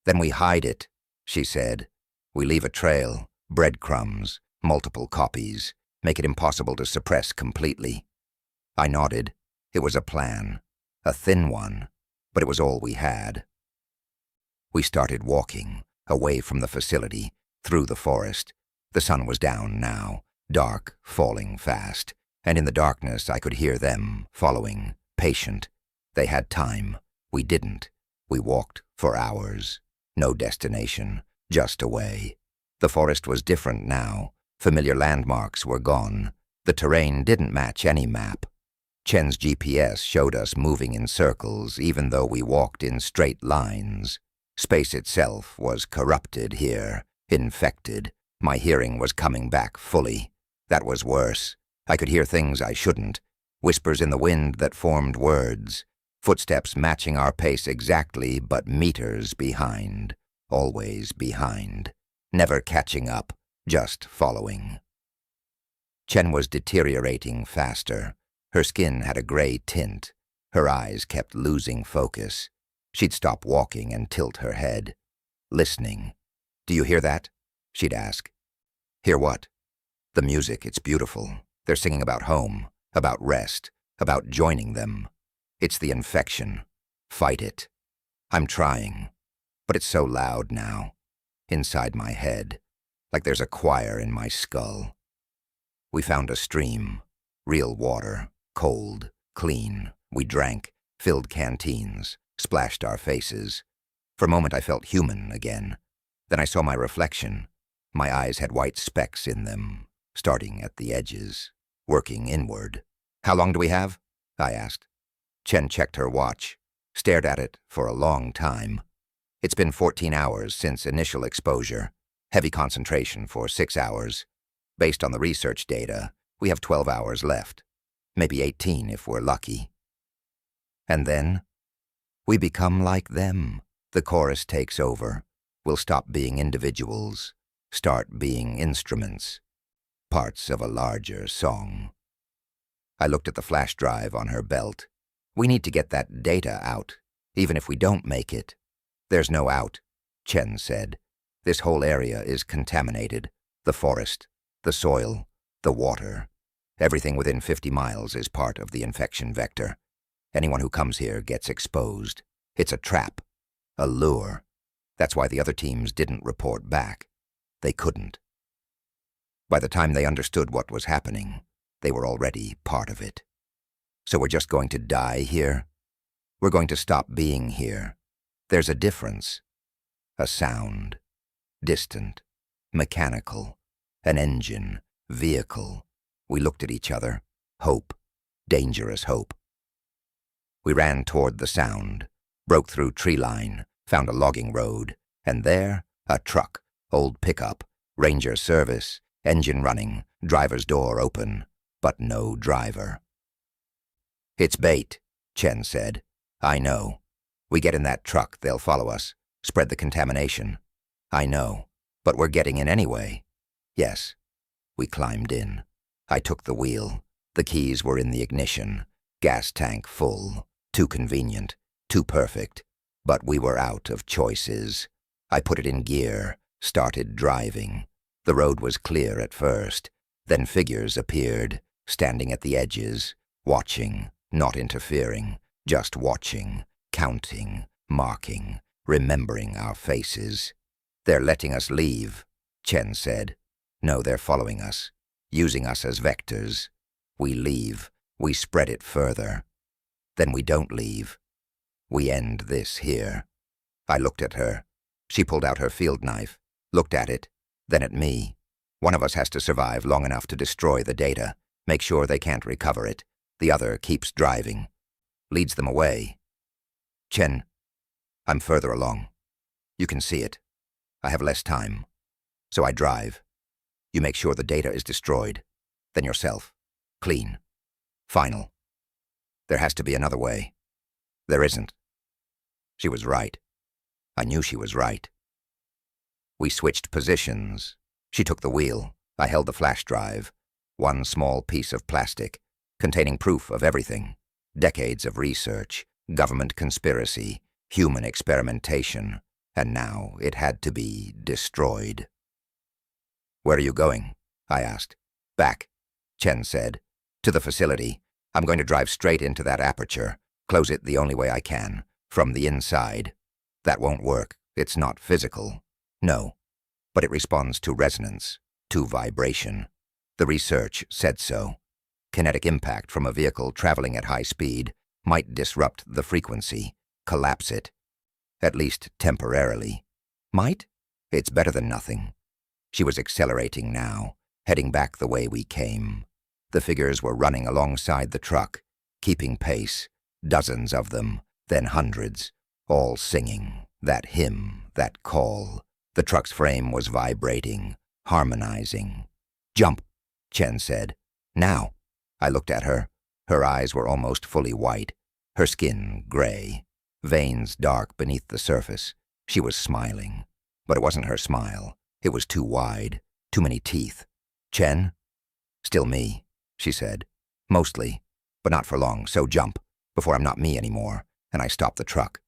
Then we hide it, she said. We leave a trail, breadcrumbs, multiple copies, make it impossible to suppress completely. I nodded. It was a plan. A thin one, but it was all we had. We started walking, away from the facility, through the forest. The sun was down now, dark, falling fast, and in the darkness I could hear them, following, patient. They had time. We didn't. We walked for hours. No destination, just away. The forest was different now. Familiar landmarks were gone. The terrain didn't match any map. Chen's GPS showed us moving in circles, even though we walked in straight lines. Space itself was corrupted here, infected. My hearing was coming back fully. That was worse. I could hear things I shouldn't. Whispers in the wind that formed words. Footsteps matching our pace exactly, but meters behind. Always behind. Never catching up, just following. Chen was deteriorating faster. Her skin had a gray tint. Her eyes kept losing focus. She'd stop walking and tilt her head. Listening. Do you hear that? She'd ask. Hear what? The music, it's beautiful. They're singing about home, about rest, about joining them. It's the infection. Fight it. I'm trying. But it's so loud now. Inside my head. Like there's a choir in my skull. We found a stream. Real water. Cold. Clean. We drank. Filled canteens. Splashed our faces. For a moment I felt human again. Then I saw my reflection. My eyes had white specks in them. Starting at the edges. Working inward. How long do we have? I asked. Chen checked her watch, stared at it for a long time. It's been 14 hours since initial exposure, heavy concentration for 6 hours. Based on the research data, we have 12 hours left, maybe 18 if we're lucky. And then, we become like them. The chorus takes over. We'll stop being individuals, start being instruments, parts of a larger song. I looked at the flash drive on her belt. We need to get that data out, even if we don't make it. There's no out, Chen said. This whole area is contaminated. The forest, the soil, the water. Everything within 50 miles is part of the infection vector. Anyone who comes here gets exposed. It's a trap, a lure. That's why the other teams didn't report back. They couldn't. By the time they understood what was happening, they were already part of it. So we're just going to die here? We're going to stop being here. There's a difference. A sound. Distant. Mechanical. An engine. Vehicle. We looked at each other. Hope. Dangerous hope. We ran toward the sound. Broke through tree line. Found a logging road. And there, a truck. Old pickup. Ranger service. Engine running. Driver's door open. But no driver. It's bait, Chen said. I know. We get in that truck, they'll follow us. Spread the contamination. I know. But we're getting in anyway. Yes. We climbed in. I took the wheel. The keys were in the ignition. Gas tank full. Too convenient. Too perfect. But we were out of choices. I put it in gear. Started driving. The road was clear at first. Then figures appeared, standing at the edges, watching. Not interfering, just watching, counting, marking, remembering our faces. "They're letting us leave," Chen said. "No, they're following us, using us as vectors. We leave, we spread it further. Then we don't leave. We end this here." I looked at her. She pulled out her field knife, looked at it, then at me. "One of us has to survive long enough to destroy the data, make sure they can't recover it. The other keeps driving, leads them away." "Chen, I'm further along. You can see it. I have less time. So I drive. You make sure the data is destroyed. Then yourself. Clean. Final. There has to be another way. There isn't." She was right. I knew she was right. We switched positions. She took the wheel. I held the flash drive. One small piece of plastic, containing proof of everything. Decades of research, government conspiracy, human experimentation, and now it had to be destroyed. "Where are you going?" I asked. "Back," Chen said. "To the facility. I'm going to drive straight into that aperture, close it the only way I can, from the inside. That won't work. It's not physical. No. But it responds to resonance, to vibration. The research said so. Kinetic impact from a vehicle traveling at high speed might disrupt the frequency, collapse it. At least temporarily. Might? It's better than nothing." She was accelerating now, heading back the way we came. The figures were running alongside the truck, keeping pace, dozens of them, then hundreds, all singing, that hymn, that call. The truck's frame was vibrating, harmonizing. "Jump," Chen said. "Now." I looked at her. Her eyes were almost fully white, her skin gray, veins dark beneath the surface. She was smiling, but it wasn't her smile. It was too wide, too many teeth. "Chen?" "Still me," she said. "Mostly, but not for long, so jump, before I'm not me anymore," and I stopped the truck.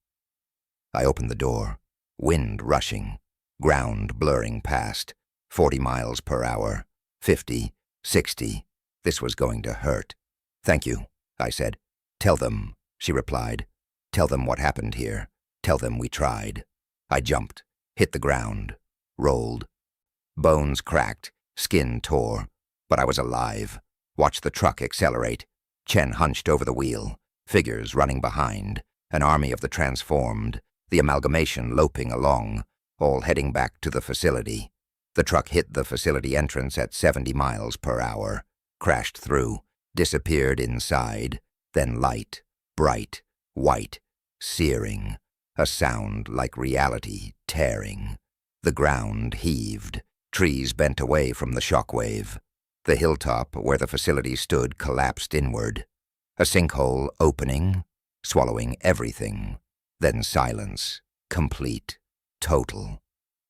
I opened the door, wind rushing, ground blurring past, 40 miles per hour, 50, 60. This was going to hurt. "Thank you," I said. "Tell them," she replied. "Tell them what happened here. Tell them we tried." I jumped, hit the ground, rolled. Bones cracked, skin tore, but I was alive. Watched the truck accelerate. Chen hunched over the wheel, figures running behind, an army of the transformed, the amalgamation loping along, all heading back to the facility. The truck hit the facility entrance at 70 miles per hour, crashed through, disappeared inside, then light, bright, white, searing, a sound like reality tearing. The ground heaved, trees bent away from the shockwave. The hilltop where the facility stood collapsed inward. A sinkhole opening, swallowing everything. Then silence, complete, total.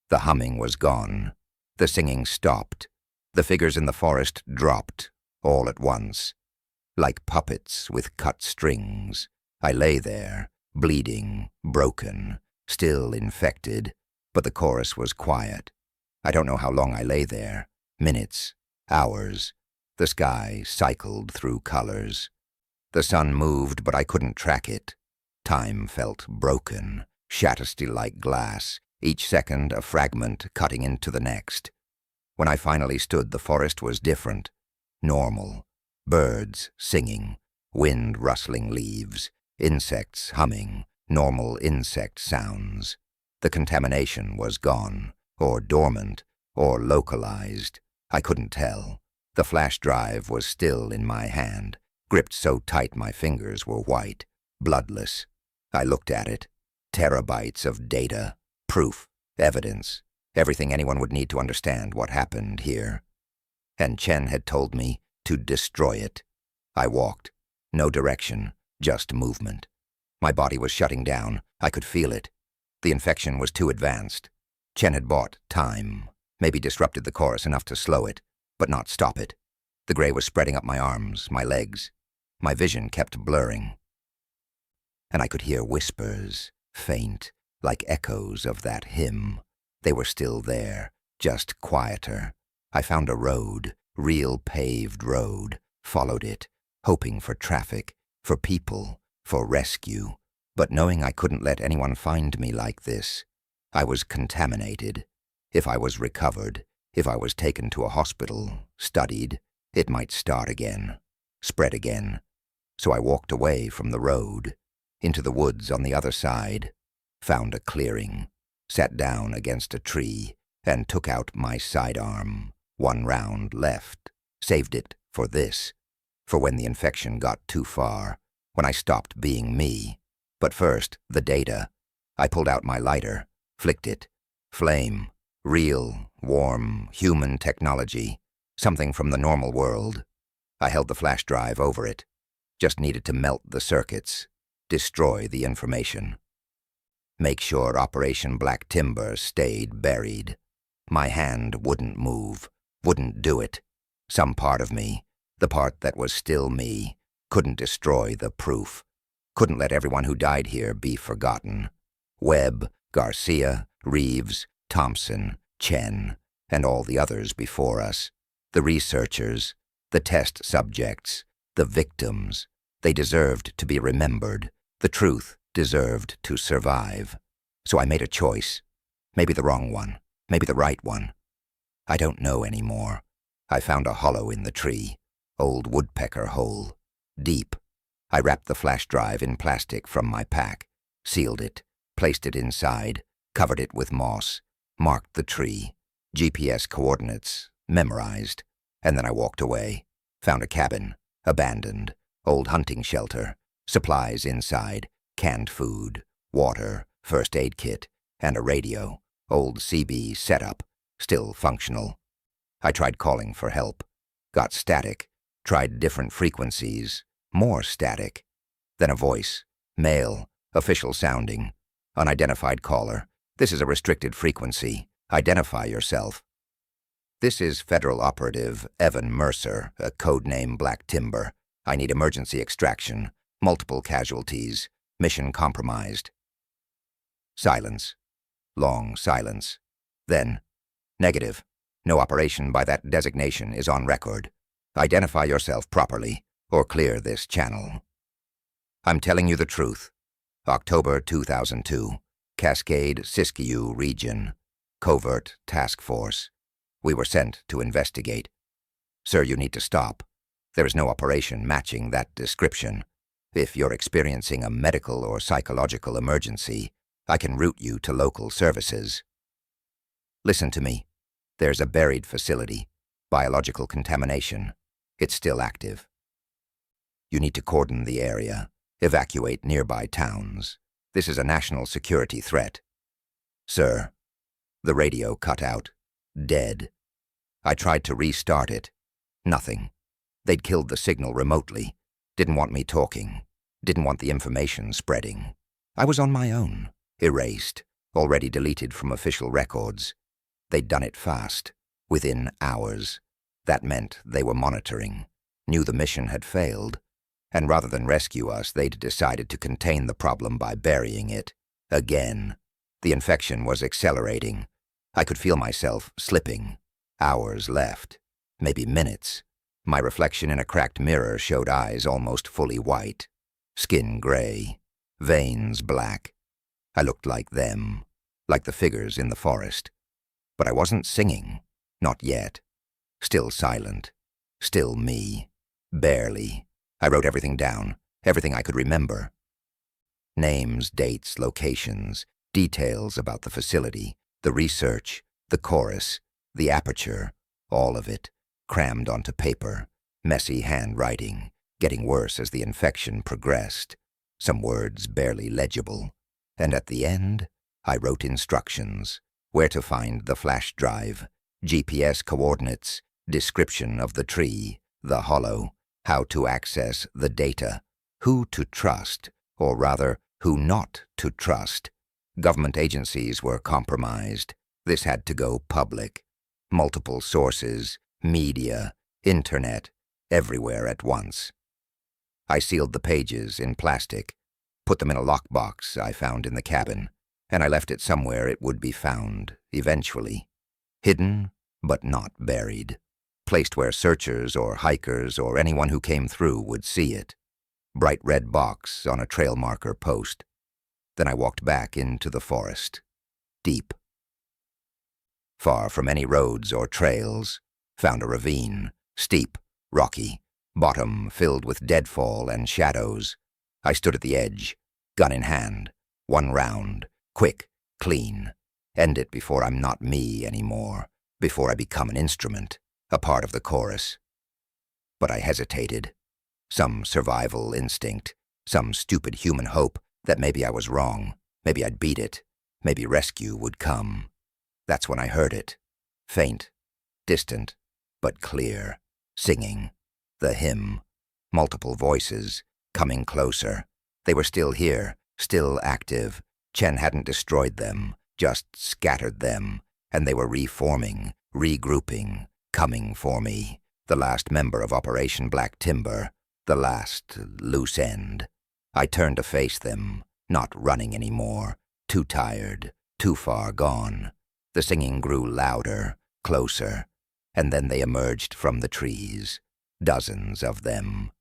The humming was gone. The singing stopped. The figures in the forest dropped, all at once. Like puppets with cut strings, I lay there, bleeding, broken, still infected, but the chorus was quiet. I don't know how long I lay there. Minutes, hours. The sky cycled through colors. The sun moved, but I couldn't track it. Time felt broken, shattersty-like glass, each second a fragment cutting into the next. When I finally stood, the forest was different. Normal. Birds singing, wind rustling leaves, insects humming, normal insect sounds. The contamination was gone, or dormant, or localized. I couldn't tell. The flash drive was still in my hand, gripped so tight my fingers were white, bloodless. I looked at it. Terabytes of data, proof, evidence, everything anyone would need to understand what happened here. And Chen had told me to destroy it. I walked. No direction, just movement. My body was shutting down. I could feel it. The infection was too advanced. Chen had bought time, maybe disrupted the chorus enough to slow it, but not stop it. The gray was spreading up my arms, my legs. My vision kept blurring. And I could hear whispers, faint, like echoes of that hymn. They were still there, just quieter. I found a road, real paved road, followed it, hoping for traffic, for people, for rescue. But knowing I couldn't let anyone find me like this, I was contaminated. If I was recovered, if I was taken to a hospital, studied, it might start again, spread again. So I walked away from the road, into the woods on the other side, found a clearing, sat down against a tree, and took out my sidearm. 1 round left, saved it for this, for when the infection got too far, when I stopped being me. But first, the data. I pulled out my lighter, flicked it. Flame, real, warm, human technology, something from the normal world. I held the flash drive over it. Just needed to melt the circuits, destroy the information. Make sure Operation Black Timber stayed buried. My hand wouldn't move, wouldn't do it. Some part of me, the part that was still me, couldn't destroy the proof. Couldn't let everyone who died here be forgotten. Webb, Garcia, Reeves, Thompson, Chen, and all the others before us. The researchers, the test subjects, the victims. They deserved to be remembered. The truth deserved to survive. So I made a choice. Maybe the wrong one, maybe the right one. I don't know anymore. I found a hollow in the tree, old woodpecker hole, deep. I wrapped the flash drive in plastic from my pack, sealed it, placed it inside, covered it with moss, marked the tree, GPS coordinates, memorized, and then I walked away, found a cabin, abandoned, old hunting shelter, supplies inside, canned food, water, first aid kit, and a radio, old CB setup, still functional. I tried calling for help, got static, tried different frequencies, more static. Then a voice, male, official sounding, unidentified caller. This is a restricted frequency. Identify yourself. This is Federal Operative Evan Mercer, a code name Black Timber. I need emergency extraction, multiple casualties, mission compromised. Silence. Long silence. Then, negative. No operation by that designation is on record. Identify yourself properly, or clear this channel. I'm telling you the truth. October 2002, Cascade-Siskiyou region, covert task force. We were sent to investigate. Sir, you need to stop. There is no operation matching that description. If you're experiencing a medical or psychological emergency, I can route you to local services. Listen to me. There's a buried facility, biological contamination. It's still active. You need to cordon the area, evacuate nearby towns. This is a national security threat. Sir, the radio cut out. Dead. I tried to restart it. Nothing. They'd killed the signal remotely. Didn't want me talking. Didn't want the information spreading. I was on my own. Erased. Already deleted from official records. They'd done it fast. Within hours. That meant they were monitoring. Knew the mission had failed. And rather than rescue us, they'd decided to contain the problem by burying it. Again. The infection was accelerating. I could feel myself slipping. Hours left. Maybe minutes. My reflection in a cracked mirror showed eyes almost fully white. Skin gray. Veins black. I looked like them. Like the figures in the forest. But I wasn't singing. Not yet. Still silent. Still me. Barely. I wrote everything down. Everything I could remember. Names, dates, locations, details about the facility, the research, the chorus, the aperture, all of it, crammed onto paper, messy handwriting, getting worse as the infection progressed, some words barely legible. And at the end, I wrote instructions, where to find the flash drive, GPS coordinates, description of the tree, the hollow, how to access the data, who to trust, or rather, who not to trust. Government agencies were compromised. This had to go public. Multiple sources, media, internet, everywhere at once. I sealed the pages in plastic, put them in a lockbox I found in the cabin, and I left it somewhere it would be found, eventually. Hidden, but not buried. Placed where searchers or hikers or anyone who came through would see it. Bright red box on a trail marker post. Then I walked back into the forest, deep. Far from any roads or trails, found a ravine, steep, rocky, bottom filled with deadfall and shadows. I stood at the edge, gun in hand, one round, quick, clean. End it before I'm not me anymore, before I become an instrument, a part of the chorus. But I hesitated. Some survival instinct, some stupid human hope that maybe I was wrong, maybe I'd beat it, maybe rescue would come. That's when I heard it, faint, distant, but clear, singing, the hymn, multiple voices, coming closer. They were still here, still active. Chen hadn't destroyed them, just scattered them, and they were reforming, regrouping, coming for me, the last member of Operation Black Timber, the last loose end. I turned to face them, not running anymore, too tired, too far gone. The singing grew louder, closer, and then they emerged from the trees, dozens of them,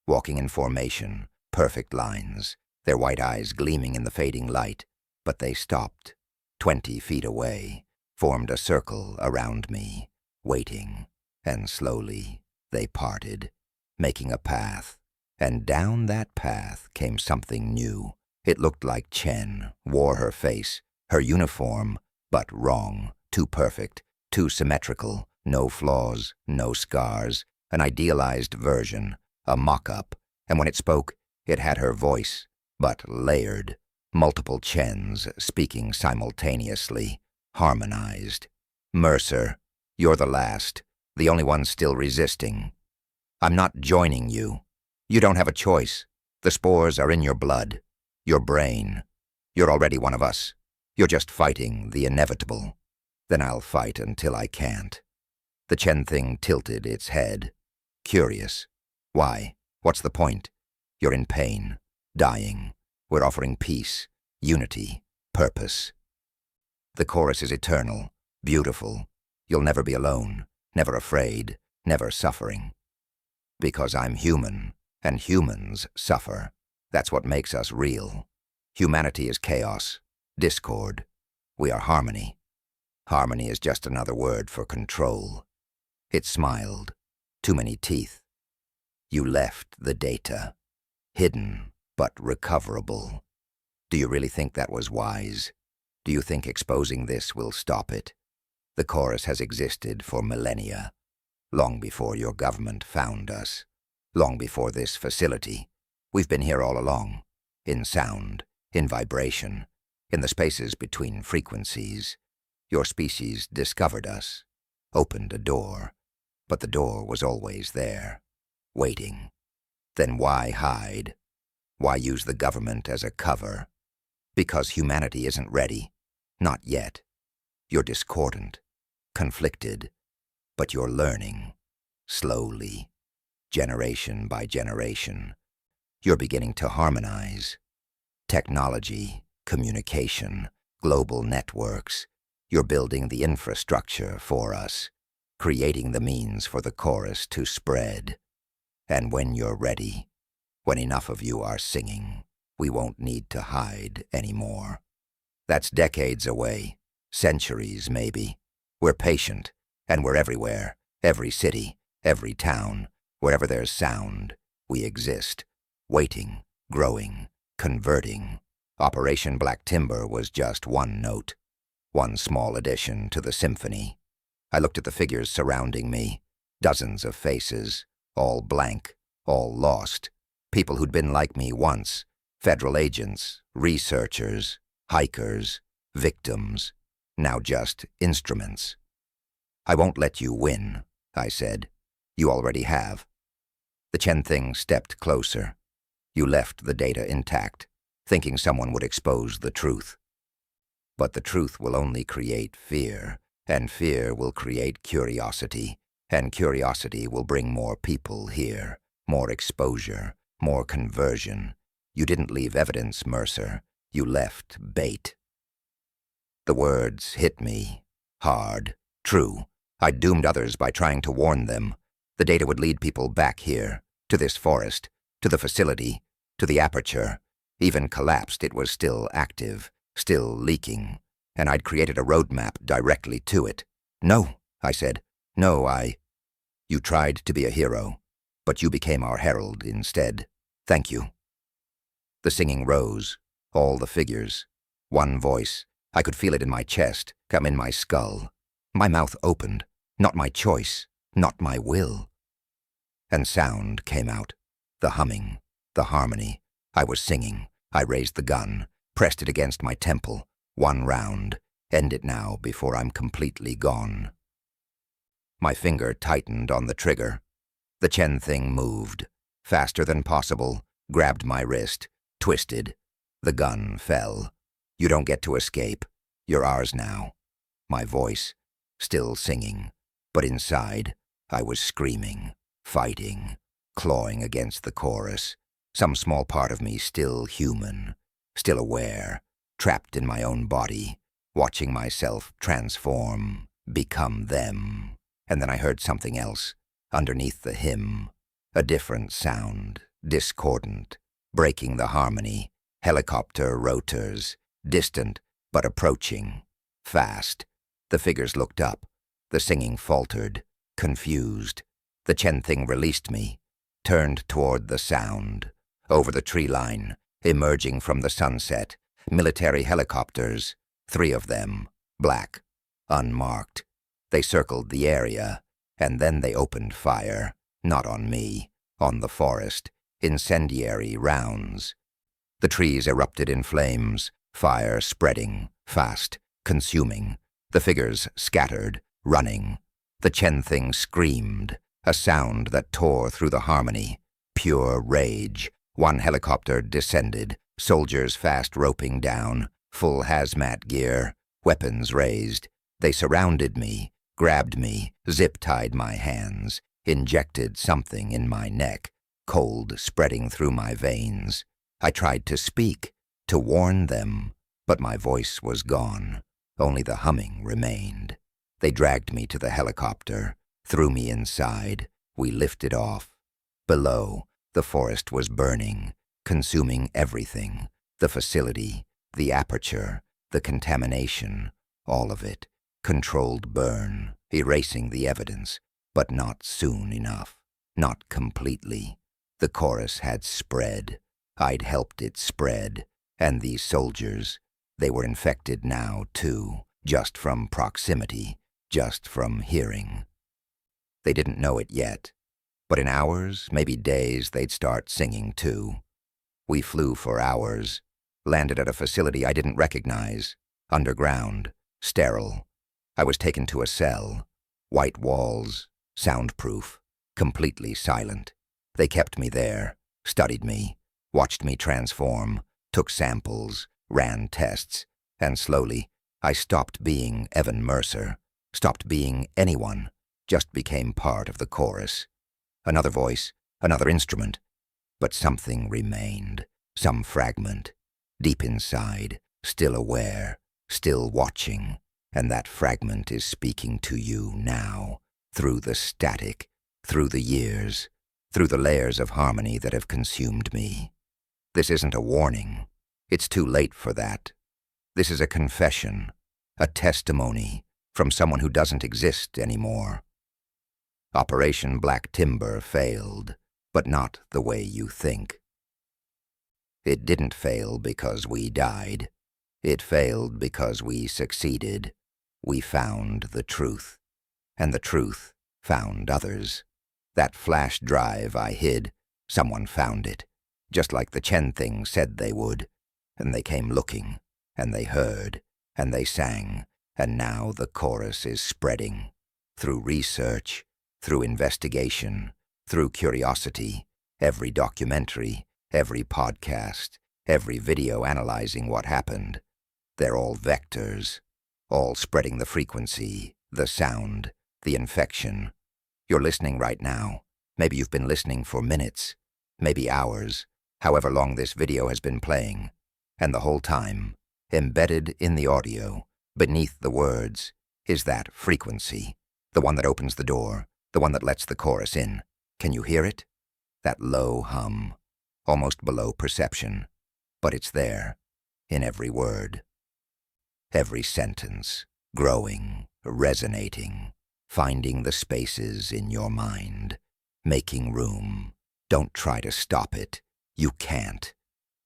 walking in formation, perfect lines, their white eyes gleaming in the fading light. But they stopped, 20 feet away, formed a circle around me, waiting, and slowly they parted, making a path, and down that path came something new. It looked like Chen wore her face, her uniform, but wrong, too perfect, too symmetrical, no flaws, no scars, an idealized version, a mock-up, and when it spoke, it had her voice, but layered, multiple Chens speaking simultaneously, harmonized. Mercer, you're the last, the only one still resisting. I'm not joining you. You don't have a choice. The spores are in your blood, your brain. You're already one of us. You're just fighting the inevitable. Then I'll fight until I can't. The Chen thing tilted its head. Curious. Why? What's the point? You're in pain, dying. We're offering peace, unity, purpose. The chorus is eternal, beautiful. You'll never be alone, never afraid, never suffering. Because I'm human, and humans suffer. That's what makes us real. Humanity is chaos, discord. We are harmony. Harmony is just another word for control. It smiled. Too many teeth. You left the data. Hidden, but recoverable. Do you really think that was wise? Do you think exposing this will stop it? The chorus has existed for millennia. Long before your government found us. Long before this facility. We've been here all along. In sound, in vibration, in the spaces between frequencies. Your species discovered us, opened a door, but the door was always there, waiting. Then why hide? Why use the government as a cover? Because humanity isn't ready. Not yet. You're discordant, conflicted, but you're learning, slowly, generation by generation. You're beginning to harmonize. Technology, communication, global networks. You're building the infrastructure for us, creating the means for the chorus to spread. And when you're ready, when enough of you are singing, we won't need to hide anymore. That's decades away, centuries maybe. We're patient, and we're everywhere, every city, every town, wherever there's sound, we exist, waiting, growing, converting. Operation Black Timber was just one note, one small addition to the symphony. I looked at the figures surrounding me, dozens of faces, all blank, all lost, people who'd been like me once, federal agents, researchers, hikers, victims, now just instruments. I won't let you win, I said. You already have. The Chen thing stepped closer. You left the data intact, thinking someone would expose the truth. But the truth will only create fear, and fear will create curiosity, and curiosity will bring more people here, more exposure, more conversion. You didn't leave evidence, Mercer. You left bait. The words hit me. Hard. True. I'd doomed others by trying to warn them. The data would lead people back here, to this forest, to the facility, to the Aperture. Even collapsed, it was still active, still leaking, and I'd created a roadmap directly to it. "No," I said. "No, You tried to be a hero, but you became our herald instead. Thank you." The singing rose, all the figures. One voice. I could feel it in my chest, come in my skull. My mouth opened. Not my choice, not my will. And sound came out. The humming, the harmony. I was singing. I raised the gun, pressed it against my temple. One round. End it now before I'm completely gone. My finger tightened on the trigger. The Chen thing moved. Faster than possible, grabbed my wrist, twisted. The gun fell. "You don't get to escape. You're ours now." My voice, still singing, but inside, I was screaming, fighting, clawing against the chorus. Some small part of me still human, still aware, trapped in my own body, watching myself transform, become them. And then I heard something else, underneath the hymn, a different sound, discordant, breaking the harmony, helicopter rotors, distant but approaching, fast. The figures looked up, the singing faltered, confused. The Chen thing released me, turned toward the sound, over the tree line, emerging from the sunset, military helicopters, 3 of them, black, unmarked. They circled the area, and then they opened fire, not on me, on the forest, incendiary rounds. The trees erupted in flames, fire spreading, fast, consuming. The figures scattered, running. The Chen thing screamed, a sound that tore through the harmony, pure rage. One helicopter descended, soldiers fast roping down, full hazmat gear, weapons raised. They surrounded me, grabbed me, zip-tied my hands, injected something in my neck, cold spreading through my veins. I tried to speak, to warn them, but my voice was gone. Only the humming remained. They dragged me to the helicopter, threw me inside. We lifted off. Below, the forest was burning, consuming everything. The facility, the aperture, the contamination, all of it. Controlled burn, erasing the evidence, but not soon enough, not completely. The chorus had spread. I'd helped it spread. And these soldiers, they were infected now, too, just from proximity, just from hearing. They didn't know it yet, but in hours, maybe days, they'd start singing, too. We flew for hours, landed at a facility I didn't recognize, underground, sterile. I was taken to a cell, white walls, soundproof, completely silent. They kept me there, studied me, watched me transform, took samples, ran tests, and slowly I stopped being Evan Mercer, stopped being anyone, just became part of the chorus. Another voice, another instrument, but something remained, some fragment, deep inside, still aware, still watching, and that fragment is speaking to you now, through the static, through the years, through the layers of harmony that have consumed me. This isn't a warning. It's too late for that. This is a confession, a testimony from someone who doesn't exist anymore. Operation Black Timber failed, but not the way you think. It didn't fail because we died. It failed because we succeeded. We found the truth, and the truth found others. That flash drive I hid, someone found it, just like the Chen thing said they would, and they came looking, and they heard, and they sang, and now the chorus is spreading. Through research, through investigation, through curiosity, every documentary, every podcast, every video analyzing what happened. They're all vectors, all spreading the frequency, the sound, the infection. You're listening right now. Maybe you've been listening for minutes, maybe hours, however long this video has been playing. And the whole time, embedded in the audio, beneath the words, is that frequency, the one that opens the door, the one that lets the chorus in. Can you hear it? That low hum, almost below perception. but it's there, in every word. Every sentence, growing, resonating, finding the spaces in your mind, making room. Don't try to stop it. You can't.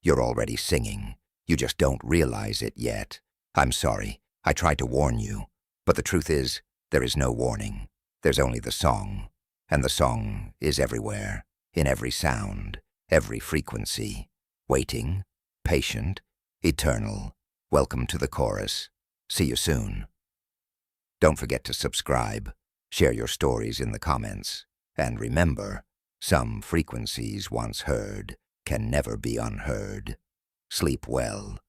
You're already singing. You just don't realize it yet. I'm sorry. I tried to warn you. But the truth is, there is no warning. There's only the song. And the song is everywhere, in every sound, every frequency. Waiting, patient, eternal. Welcome to the chorus. See you soon. Don't forget to subscribe. Share your stories in the comments. And remember, some frequencies once heard can never be unheard. Sleep well.